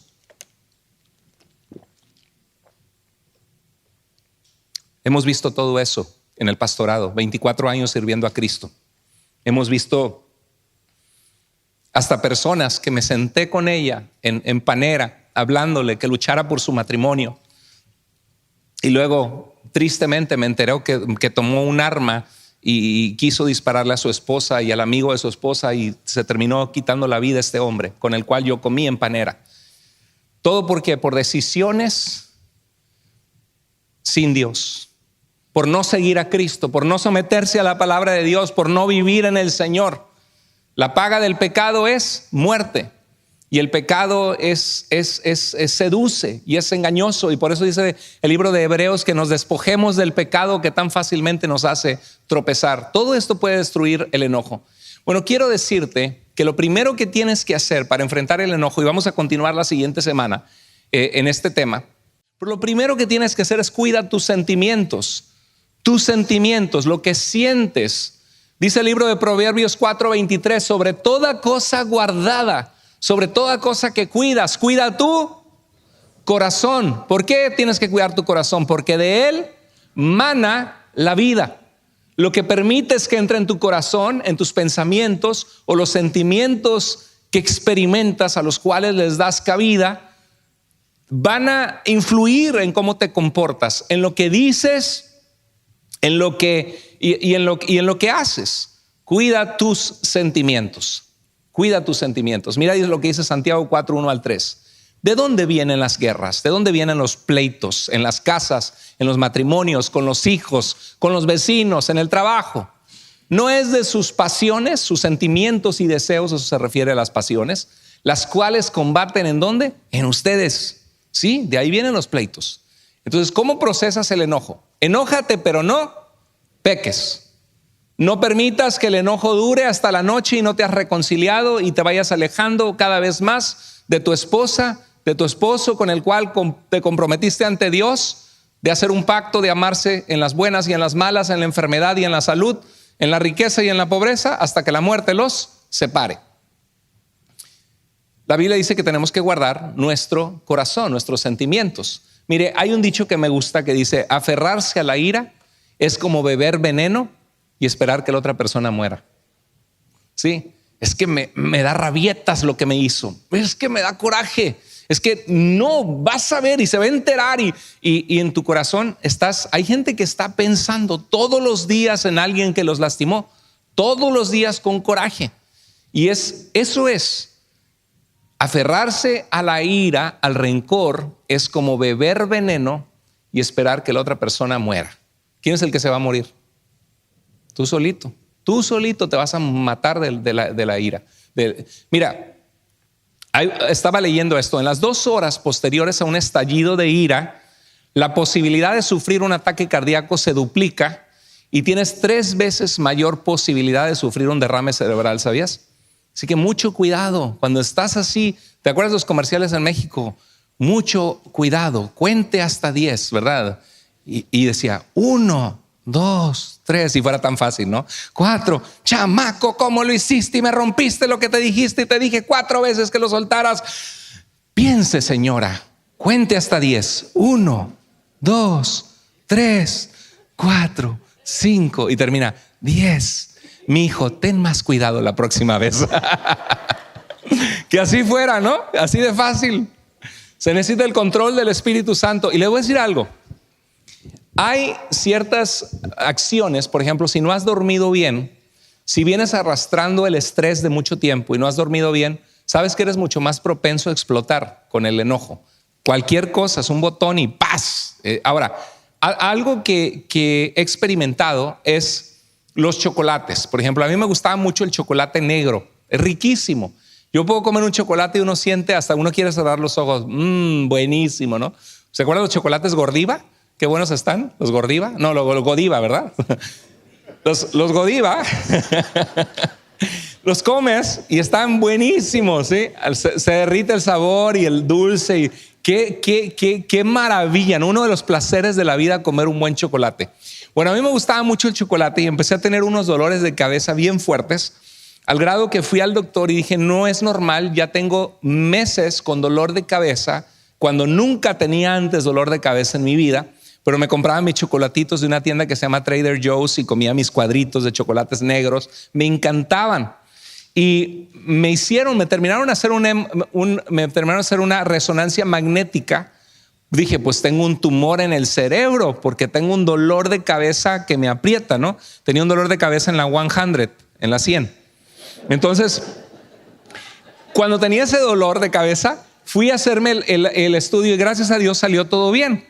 Hemos visto todo eso en el pastorado, 24 años sirviendo a Cristo. Hemos visto hasta personas que me senté con ella en Panera, hablándole que luchara por su matrimonio. Y luego, tristemente, me enteré que tomó un arma y quiso dispararle a su esposa y al amigo de su esposa, y se terminó quitando la vida este hombre con el cual yo comí en Panera. Todo porque por decisiones sin Dios, por no seguir a Cristo, por no someterse a la palabra de Dios, por no vivir en el Señor. La paga del pecado es muerte, y el pecado seduce y es engañoso, y por eso dice el libro de Hebreos que nos despojemos del pecado que tan fácilmente nos hace tropezar. Todo esto puede destruir el enojo. Bueno, quiero decirte que lo primero que tienes que hacer para enfrentar el enojo, y vamos a continuar la siguiente semana en este tema, pero lo primero que tienes que hacer es cuida tus sentimientos, lo que sientes. Dice el libro de Proverbios 4:23, sobre toda cosa guardada, sobre toda cosa que cuidas, cuida tu corazón. ¿Por qué tienes que cuidar tu corazón? Porque de él mana la vida. Lo que permites que entre en tu corazón, en tus pensamientos o los sentimientos que experimentas, a los cuales les das cabida, van a influir en cómo te comportas, en lo que dices, en lo que haces. Cuida tus sentimientos. Cuida tus sentimientos. Mira lo que dice Santiago 4:1-3. ¿De dónde vienen las guerras? ¿De dónde vienen los pleitos? En las casas, en los matrimonios, con los hijos, con los vecinos, en el trabajo. ¿No es de sus pasiones, sus sentimientos y deseos? Eso se refiere a las pasiones, las cuales combaten ¿en dónde? En ustedes. Sí, de ahí vienen los pleitos. Entonces, ¿cómo procesas el enojo? Enójate, pero no peques. No permitas que el enojo dure hasta la noche y no te has reconciliado y te vayas alejando cada vez más de tu esposa, de tu esposo, con el cual te comprometiste ante Dios, de hacer un pacto de amarse en las buenas y en las malas, en la enfermedad y en la salud, en la riqueza y en la pobreza, hasta que la muerte los separe. La Biblia dice que tenemos que guardar nuestro corazón, nuestros sentimientos. Mire, hay un dicho que me gusta que dice: aferrarse a la ira es como beber veneno y esperar que la otra persona muera. Sí, es que me da rabietas lo que me hizo, es que me da coraje, es que no, vas a ver y se va a enterar, y en tu corazón hay gente que está pensando todos los días en alguien que los lastimó, todos los días con coraje. Y eso es aferrarse a la ira, al rencor, es como beber veneno y esperar que la otra persona muera. ¿Quién es el que se va a morir? Tú solito te vas a matar de la ira. Mira, estaba leyendo esto. En las 2 horas posteriores a un estallido de ira, la posibilidad de sufrir un ataque cardíaco se duplica y tienes 3 veces mayor posibilidad de sufrir un derrame cerebral, ¿sabías? Así que mucho cuidado cuando estás así. ¿Te acuerdas de los comerciales en México? Mucho cuidado, cuente hasta 10, ¿verdad? Y decía 1, 2, 3, si fuera tan fácil, ¿no? 4, chamaco, ¿cómo lo hiciste? Y me rompiste lo que te dijiste y te dije 4 veces que lo soltaras. Piense, señora, cuente hasta 10. 1, 2, 3, 4, 5 y termina 10. Mi hijo, ten más cuidado la próxima vez. Que así fuera, ¿no? Así de fácil. Se necesita el control del Espíritu Santo. Y le voy a decir algo. Hay ciertas acciones, por ejemplo, si no has dormido bien, si vienes arrastrando el estrés de mucho tiempo y no has dormido bien, sabes que eres mucho más propenso a explotar con el enojo. Cualquier cosa es un botón y ¡paz! Ahora, algo que he experimentado es los chocolates. Por ejemplo, a mí me gustaba mucho el chocolate negro. Es riquísimo. Yo puedo comer un chocolate y uno siente, hasta uno quiere cerrar los ojos. Buenísimo, ¿no? ¿Se acuerdan de los chocolates Gordiva? Qué buenos están, los Gordiva. No, los Godiva, ¿verdad? Los Godiva. Los comes y están buenísimos, ¿sí? Se derrite el sabor y el dulce. Y qué maravilla, ¿no? Uno de los placeres de la vida, comer un buen chocolate. Bueno, a mí me gustaba mucho el chocolate y empecé a tener unos dolores de cabeza bien fuertes, al grado que fui al doctor y dije, no es normal, ya tengo meses con dolor de cabeza, cuando nunca tenía antes dolor de cabeza en mi vida. Pero me compraba mis chocolatitos de una tienda que se llama Trader Joe's y comía mis cuadritos de chocolates negros. Me encantaban. Y me terminaron de hacer una resonancia magnética. Dije, pues tengo un tumor en el cerebro porque tengo un dolor de cabeza que me aprieta, ¿no? Tenía un dolor de cabeza en la 100, en la 100. Entonces, cuando tenía ese dolor de cabeza, fui a hacerme el estudio y gracias a Dios salió todo bien.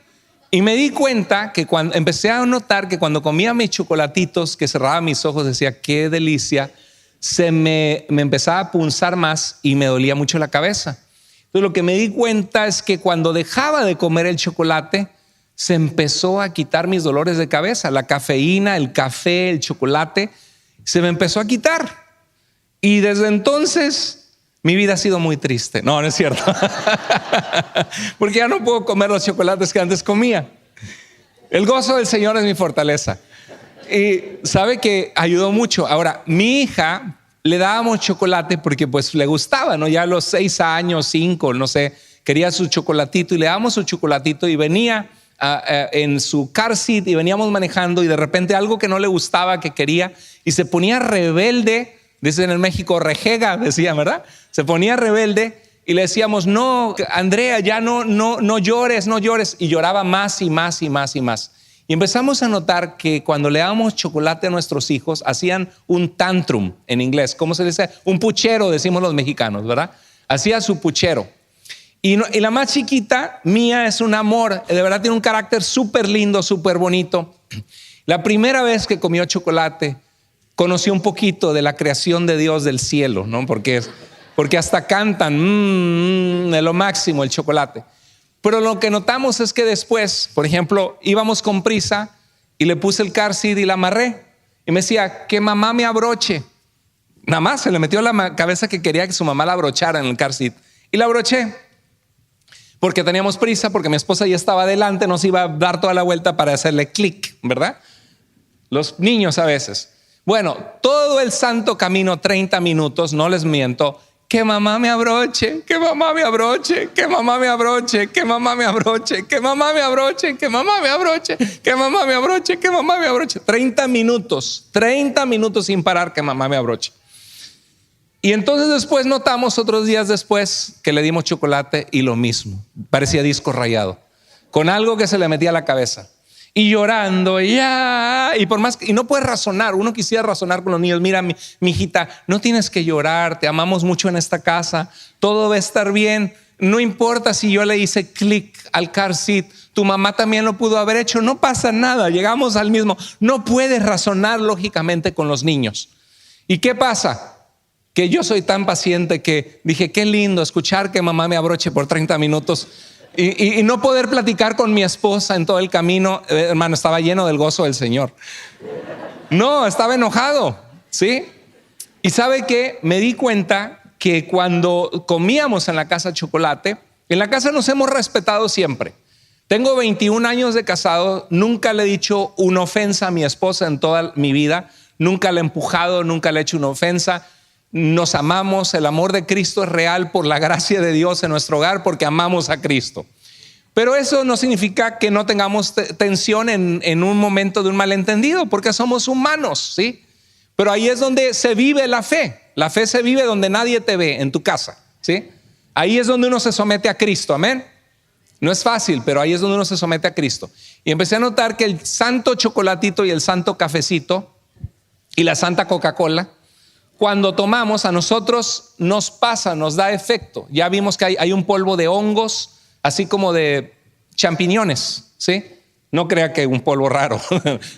Y me di cuenta que empecé a notar que cuando comía mis chocolatitos, que cerraba mis ojos, decía, qué delicia, me empezaba a punzar más y me dolía mucho la cabeza. Entonces lo que me di cuenta es que cuando dejaba de comer el chocolate, se empezó a quitar mis dolores de cabeza. La cafeína, el café, el chocolate, se me empezó a quitar. Y desde entonces mi vida ha sido muy triste. No es cierto. Porque ya no puedo comer los chocolates que antes comía. El gozo del Señor es mi fortaleza. Y sabe que ayudó mucho. Ahora, mi hija le dábamos chocolate porque pues le gustaba, ¿no? Ya a los 6 años, 5, no sé, quería su chocolatito y le dábamos su chocolatito y venía en su car seat y veníamos manejando y de repente algo que no le gustaba, que quería, y se ponía rebelde. Dicen en México, rejega, decía, ¿verdad? Se ponía rebelde y le decíamos, no, Andrea, ya no llores, no llores. Y lloraba más y más y más y más. Y empezamos a notar que cuando le dábamos chocolate a nuestros hijos, hacían un tantrum en inglés. ¿Cómo se dice? Un puchero, decimos los mexicanos, ¿verdad? Hacía su puchero. Y la más chiquita, Mía, es un amor. De verdad tiene un carácter súper lindo, súper bonito. La primera vez que comió chocolate, conoció un poquito de la creación de Dios del cielo, ¿no? Porque hasta cantan de lo máximo el chocolate. Pero lo que notamos es que después, por ejemplo, íbamos con prisa y le puse el car seat y la amarré. Y me decía, que mamá me abroche. Nada más se le metió en la cabeza que quería que su mamá la abrochara en el car seat. Y la abroché. Porque teníamos prisa, porque mi esposa ya estaba adelante, nos iba a dar toda la vuelta para hacerle clic, ¿verdad? Los niños a veces. Bueno, todo el santo camino, 30 minutos, no les miento, que mamá me abroche, que mamá me abroche, que mamá me abroche, que mamá me abroche, que mamá me abroche, que mamá me abroche, que mamá me abroche, que mamá me abroche. 30 minutos sin parar que mamá me abroche. Y entonces después notamos otros días después que le dimos chocolate y lo mismo. Parecía disco rayado, con algo que se le metía a la cabeza. Y llorando, y por más y no puedes razonar. Uno quisiera razonar con los niños. Mira, mi hijita, no tienes que llorar, te amamos mucho en esta casa, todo va a estar bien. No importa si yo le hice clic al car seat, tu mamá también lo pudo haber hecho, no pasa nada, llegamos al mismo. No puedes razonar lógicamente con los niños. ¿Y qué pasa? Que yo soy tan paciente que dije, qué lindo escuchar que mamá me abroche por 30 minutos. Y no poder platicar con mi esposa en todo el camino, hermano, estaba lleno del gozo del Señor. No, estaba enojado, ¿sí? Y ¿sabe qué? Me di cuenta que cuando comíamos en la casa chocolate, en la casa nos hemos respetado siempre. Tengo 21 años de casado, nunca le he dicho una ofensa a mi esposa en toda mi vida, nunca le he empujado, nunca le he hecho una ofensa. Nos amamos, el amor de Cristo es real por la gracia de Dios en nuestro hogar porque amamos a Cristo. Pero eso no significa que no tengamos tensión en un momento de un malentendido, porque somos humanos, ¿sí? Pero ahí es donde se vive la fe. La fe se vive donde nadie te ve, en tu casa, ¿sí? Ahí es donde uno se somete a Cristo, amén. No es fácil, pero ahí es donde uno se somete a Cristo. Y empecé a notar que el santo chocolatito y el santo cafecito y la santa Coca-Cola, cuando tomamos, a nosotros nos pasa, nos da efecto. Ya vimos que hay un polvo de hongos, así como de champiñones, ¿sí? No crea que un polvo raro.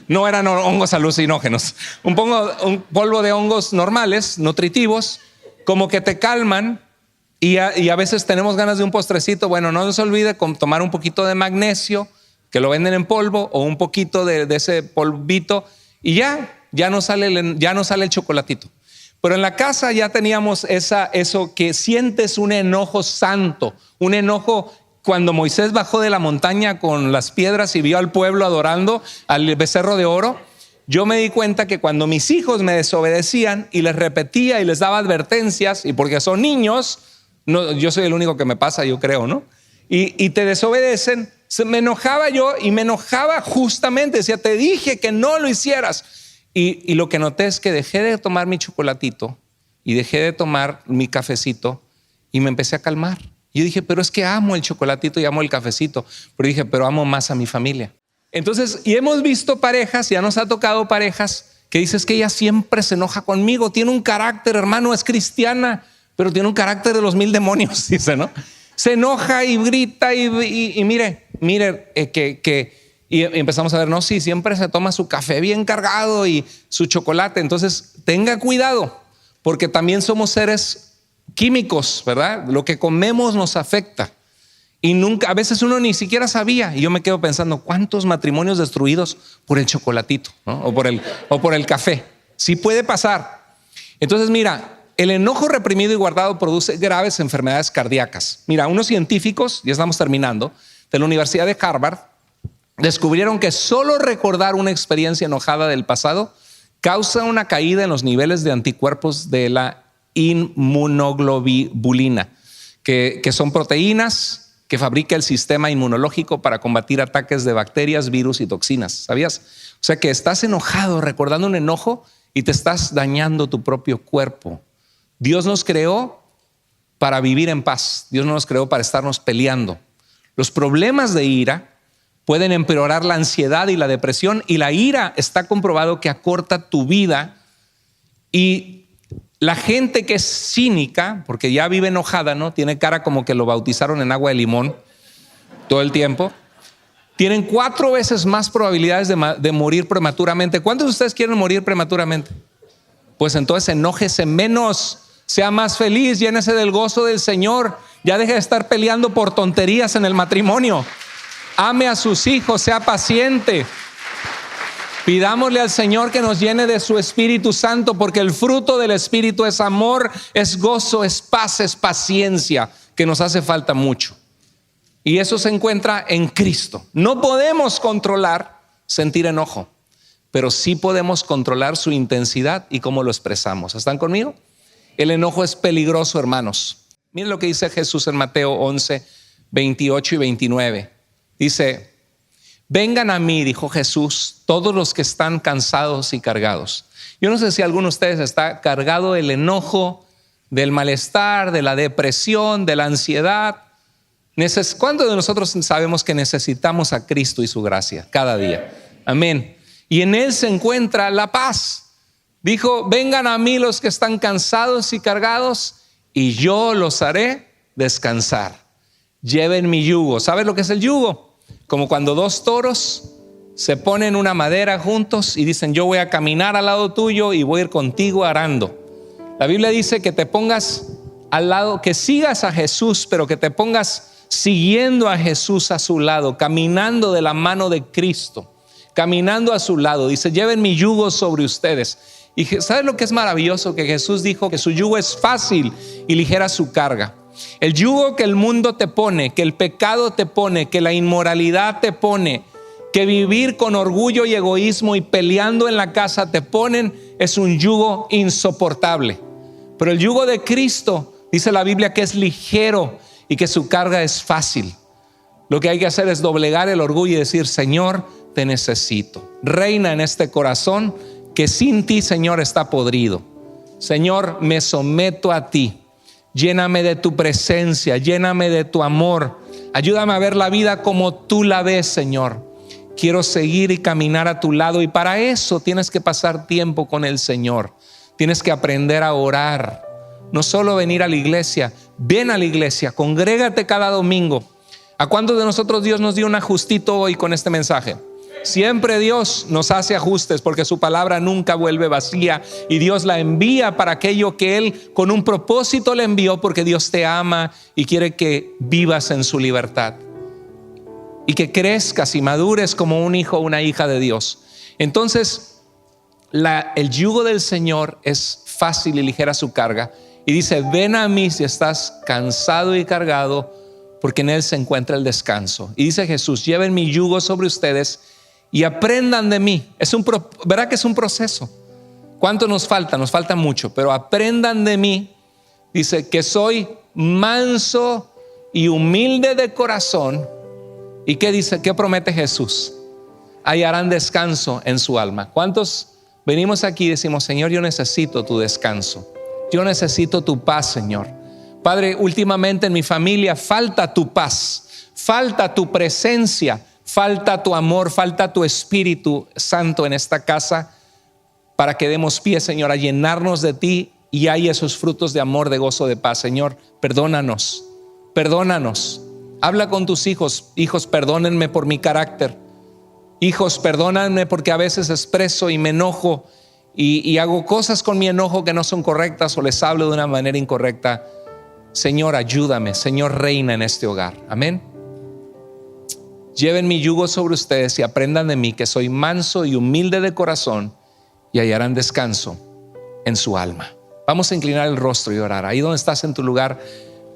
No eran hongos alucinógenos. Un polvo de hongos normales, nutritivos, como que te calman. Y a veces tenemos ganas de un postrecito. Bueno, no se olvide tomar un poquito de magnesio, que lo venden en polvo, o un poquito de ese polvito, y ya no sale el chocolatito. Pero en la casa ya teníamos eso que sientes un enojo santo, un enojo. Cuando Moisés bajó de la montaña con las piedras y vio al pueblo adorando al becerro de oro, yo me di cuenta que cuando mis hijos me desobedecían y les repetía y les daba advertencias, y porque son niños, no, yo soy el único que me pasa, yo creo, ¿no? Y te desobedecen, me enojaba yo y me enojaba justamente, decía, te dije que no lo hicieras. Y lo que noté es que dejé de tomar mi chocolatito y dejé de tomar mi cafecito y me empecé a calmar. Yo dije, pero es que amo el chocolatito y amo el cafecito. Pero dije, pero amo más a mi familia. Entonces, y hemos visto parejas, ya nos ha tocado parejas que dices que ella siempre se enoja conmigo. Tiene un carácter, hermano, es cristiana, pero tiene un carácter de los 1000 demonios, dice, ¿no? Se enoja y grita y mire, y empezamos a ver, no, sí, siempre se toma su café bien cargado y su chocolate. Entonces, tenga cuidado, porque también somos seres químicos, ¿verdad? Lo que comemos nos afecta. Y nunca, a veces uno ni siquiera sabía. Y yo me quedo pensando, ¿cuántos matrimonios destruidos por el chocolatito, ¿no? o por el café? Sí puede pasar. Entonces, mira, el enojo reprimido y guardado produce graves enfermedades cardíacas. Mira, unos científicos, ya estamos terminando, de la Universidad de Harvard, descubrieron que solo recordar una experiencia enojada del pasado causa una caída en los niveles de anticuerpos de la inmunoglobulina, que son proteínas que fabrica el sistema inmunológico para combatir ataques de bacterias, virus y toxinas. ¿Sabías? O sea que estás enojado, recordando un enojo y te estás dañando tu propio cuerpo. Dios nos creó para vivir en paz. Dios no nos creó para estarnos peleando. Los problemas de ira pueden empeorar la ansiedad y la depresión, y la ira está comprobado que acorta tu vida. Y la gente que es cínica, porque ya vive enojada, ¿no? Tiene cara como que lo bautizaron en agua de limón todo el tiempo. Tienen 4 veces más probabilidades de morir prematuramente. ¿Cuántos de ustedes quieren morir prematuramente? Pues entonces enójese menos, sea más feliz, llénese del gozo del Señor. Ya deje de estar peleando por tonterías en el matrimonio. Ame a sus hijos, sea paciente. Pidámosle al Señor que nos llene de su Espíritu Santo, porque el fruto del Espíritu es amor, es gozo, es paz, es paciencia, que nos hace falta mucho. Y eso se encuentra en Cristo. No podemos controlar sentir enojo, pero sí podemos controlar su intensidad y cómo lo expresamos. ¿Están conmigo? El enojo es peligroso, hermanos. Miren lo que dice Jesús en Mateo 11, 28 y 29. Dice: vengan a mí, dijo Jesús, todos los que están cansados y cargados. Yo no sé si alguno de ustedes está cargado del enojo, del malestar, de la depresión, de la ansiedad. ¿Cuántos de nosotros sabemos que necesitamos a Cristo y su gracia cada día? Amén. Y en Él se encuentra la paz. Dijo: vengan a mí los que están cansados y cargados, y yo los haré descansar. Lleven mi yugo. ¿Sabes lo que es el yugo? Como cuando 2 toros se ponen una madera juntos y dicen: yo voy a caminar al lado tuyo y voy a ir contigo arando. La Biblia dice que te pongas al lado, que sigas a Jesús, pero que te pongas siguiendo a Jesús a su lado, caminando de la mano de Cristo, caminando a su lado. Dice: lleven mi yugo sobre ustedes. Y ¿sabes lo que es maravilloso? Que Jesús dijo que su yugo es fácil y ligera su carga. El yugo que el mundo te pone, que el pecado te pone, que la inmoralidad te pone, que vivir con orgullo y egoísmo y peleando en la casa te ponen, es un yugo insoportable. Pero el yugo de Cristo, dice la Biblia, que es ligero y que su carga es fácil. Lo que hay que hacer es doblegar el orgullo y decir: Señor, te necesito. Reina en este corazón que sin ti, Señor, está podrido. Señor, me someto a ti. Lléname de tu presencia, lléname de tu amor. Ayúdame a ver la vida como tú la ves, Señor. Quiero seguir y caminar a tu lado, y para eso tienes que pasar tiempo con el Señor. Tienes que aprender a orar. No solo venir a la iglesia, ven a la iglesia, congrégate cada domingo. ¿A cuántos de nosotros Dios nos dio un ajustito hoy con este mensaje? Siempre Dios nos hace ajustes, porque su palabra nunca vuelve vacía, y Dios la envía para aquello que Él con un propósito le envió, porque Dios te ama y quiere que vivas en su libertad y que crezcas y madures como un hijo o una hija de Dios. Entonces el yugo del Señor es fácil y ligera su carga. Y dice, ven a mí si estás cansado y cargado, porque en Él se encuentra el descanso. Y dice Jesús, lleven mi yugo sobre ustedes y aprendan de mí. ¿Verdad que es un proceso? ¿Cuánto nos falta? Nos falta mucho, pero aprendan de mí. Dice que soy manso y humilde de corazón. ¿Y qué dice? ¿Qué promete Jesús? Hallarán descanso en su alma. ¿Cuántos venimos aquí y decimos, Señor, yo necesito tu descanso? Yo necesito tu paz, Señor. Padre, últimamente en mi familia falta tu paz, falta tu presencia, falta tu amor, falta tu Espíritu Santo en esta casa, para que demos pie, Señor, a llenarnos de ti y hay esos frutos de amor, de gozo, de paz. Señor, perdónanos, perdónanos. Habla con tus hijos. Hijos, perdónenme por mi carácter. Hijos, perdónenme porque a veces expreso y me enojo y hago cosas con mi enojo que no son correctas o les hablo de una manera incorrecta. Señor, ayúdame. Señor, reina en este hogar. Amén. Lleven mi yugo sobre ustedes y aprendan de mí, que soy manso y humilde de corazón, y hallarán descanso en su alma. Vamos a inclinar el rostro y orar. Ahí donde estás en tu lugar,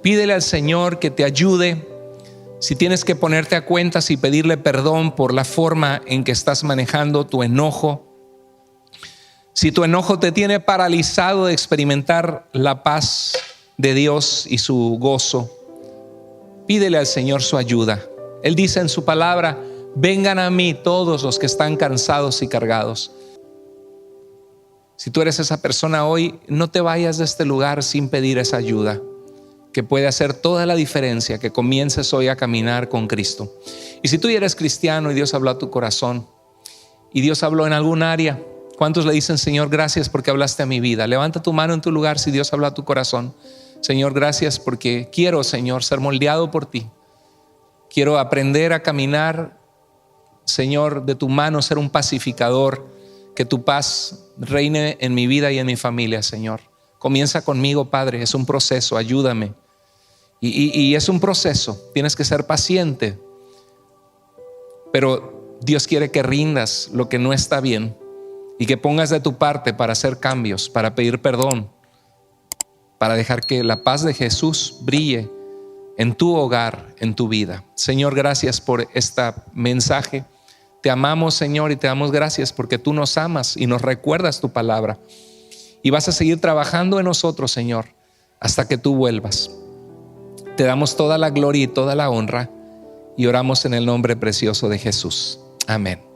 pídele al Señor que te ayude. Si tienes que ponerte a cuentas y pedirle perdón por la forma en que estás manejando tu enojo, si tu enojo te tiene paralizado de experimentar la paz de Dios y su gozo, pídele al Señor su ayuda. Él dice en su palabra, vengan a mí todos los que están cansados y cargados. Si tú eres esa persona hoy, no te vayas de este lugar sin pedir esa ayuda, que puede hacer toda la diferencia, que comiences hoy a caminar con Cristo. Y si tú ya eres cristiano y Dios habló a tu corazón y Dios habló en algún área, ¿cuántos le dicen, Señor, gracias porque hablaste a mi vida? Levanta tu mano en tu lugar si Dios habló a tu corazón. Señor, gracias porque quiero, Señor, ser moldeado por ti. Quiero aprender a caminar, Señor, de tu mano, ser un pacificador, que tu paz reine en mi vida y en mi familia, Señor. Comienza conmigo, Padre, es un proceso, ayúdame. Y es un proceso, tienes que ser paciente, pero Dios quiere que rindas lo que no está bien y que pongas de tu parte para hacer cambios, para pedir perdón, para dejar que la paz de Jesús brille en tu hogar, en tu vida. Señor, gracias por este mensaje. Te amamos, Señor, y te damos gracias porque tú nos amas y nos recuerdas tu palabra. Y vas a seguir trabajando en nosotros, Señor, hasta que tú vuelvas. Te damos toda la gloria y toda la honra y oramos en el nombre precioso de Jesús. Amén.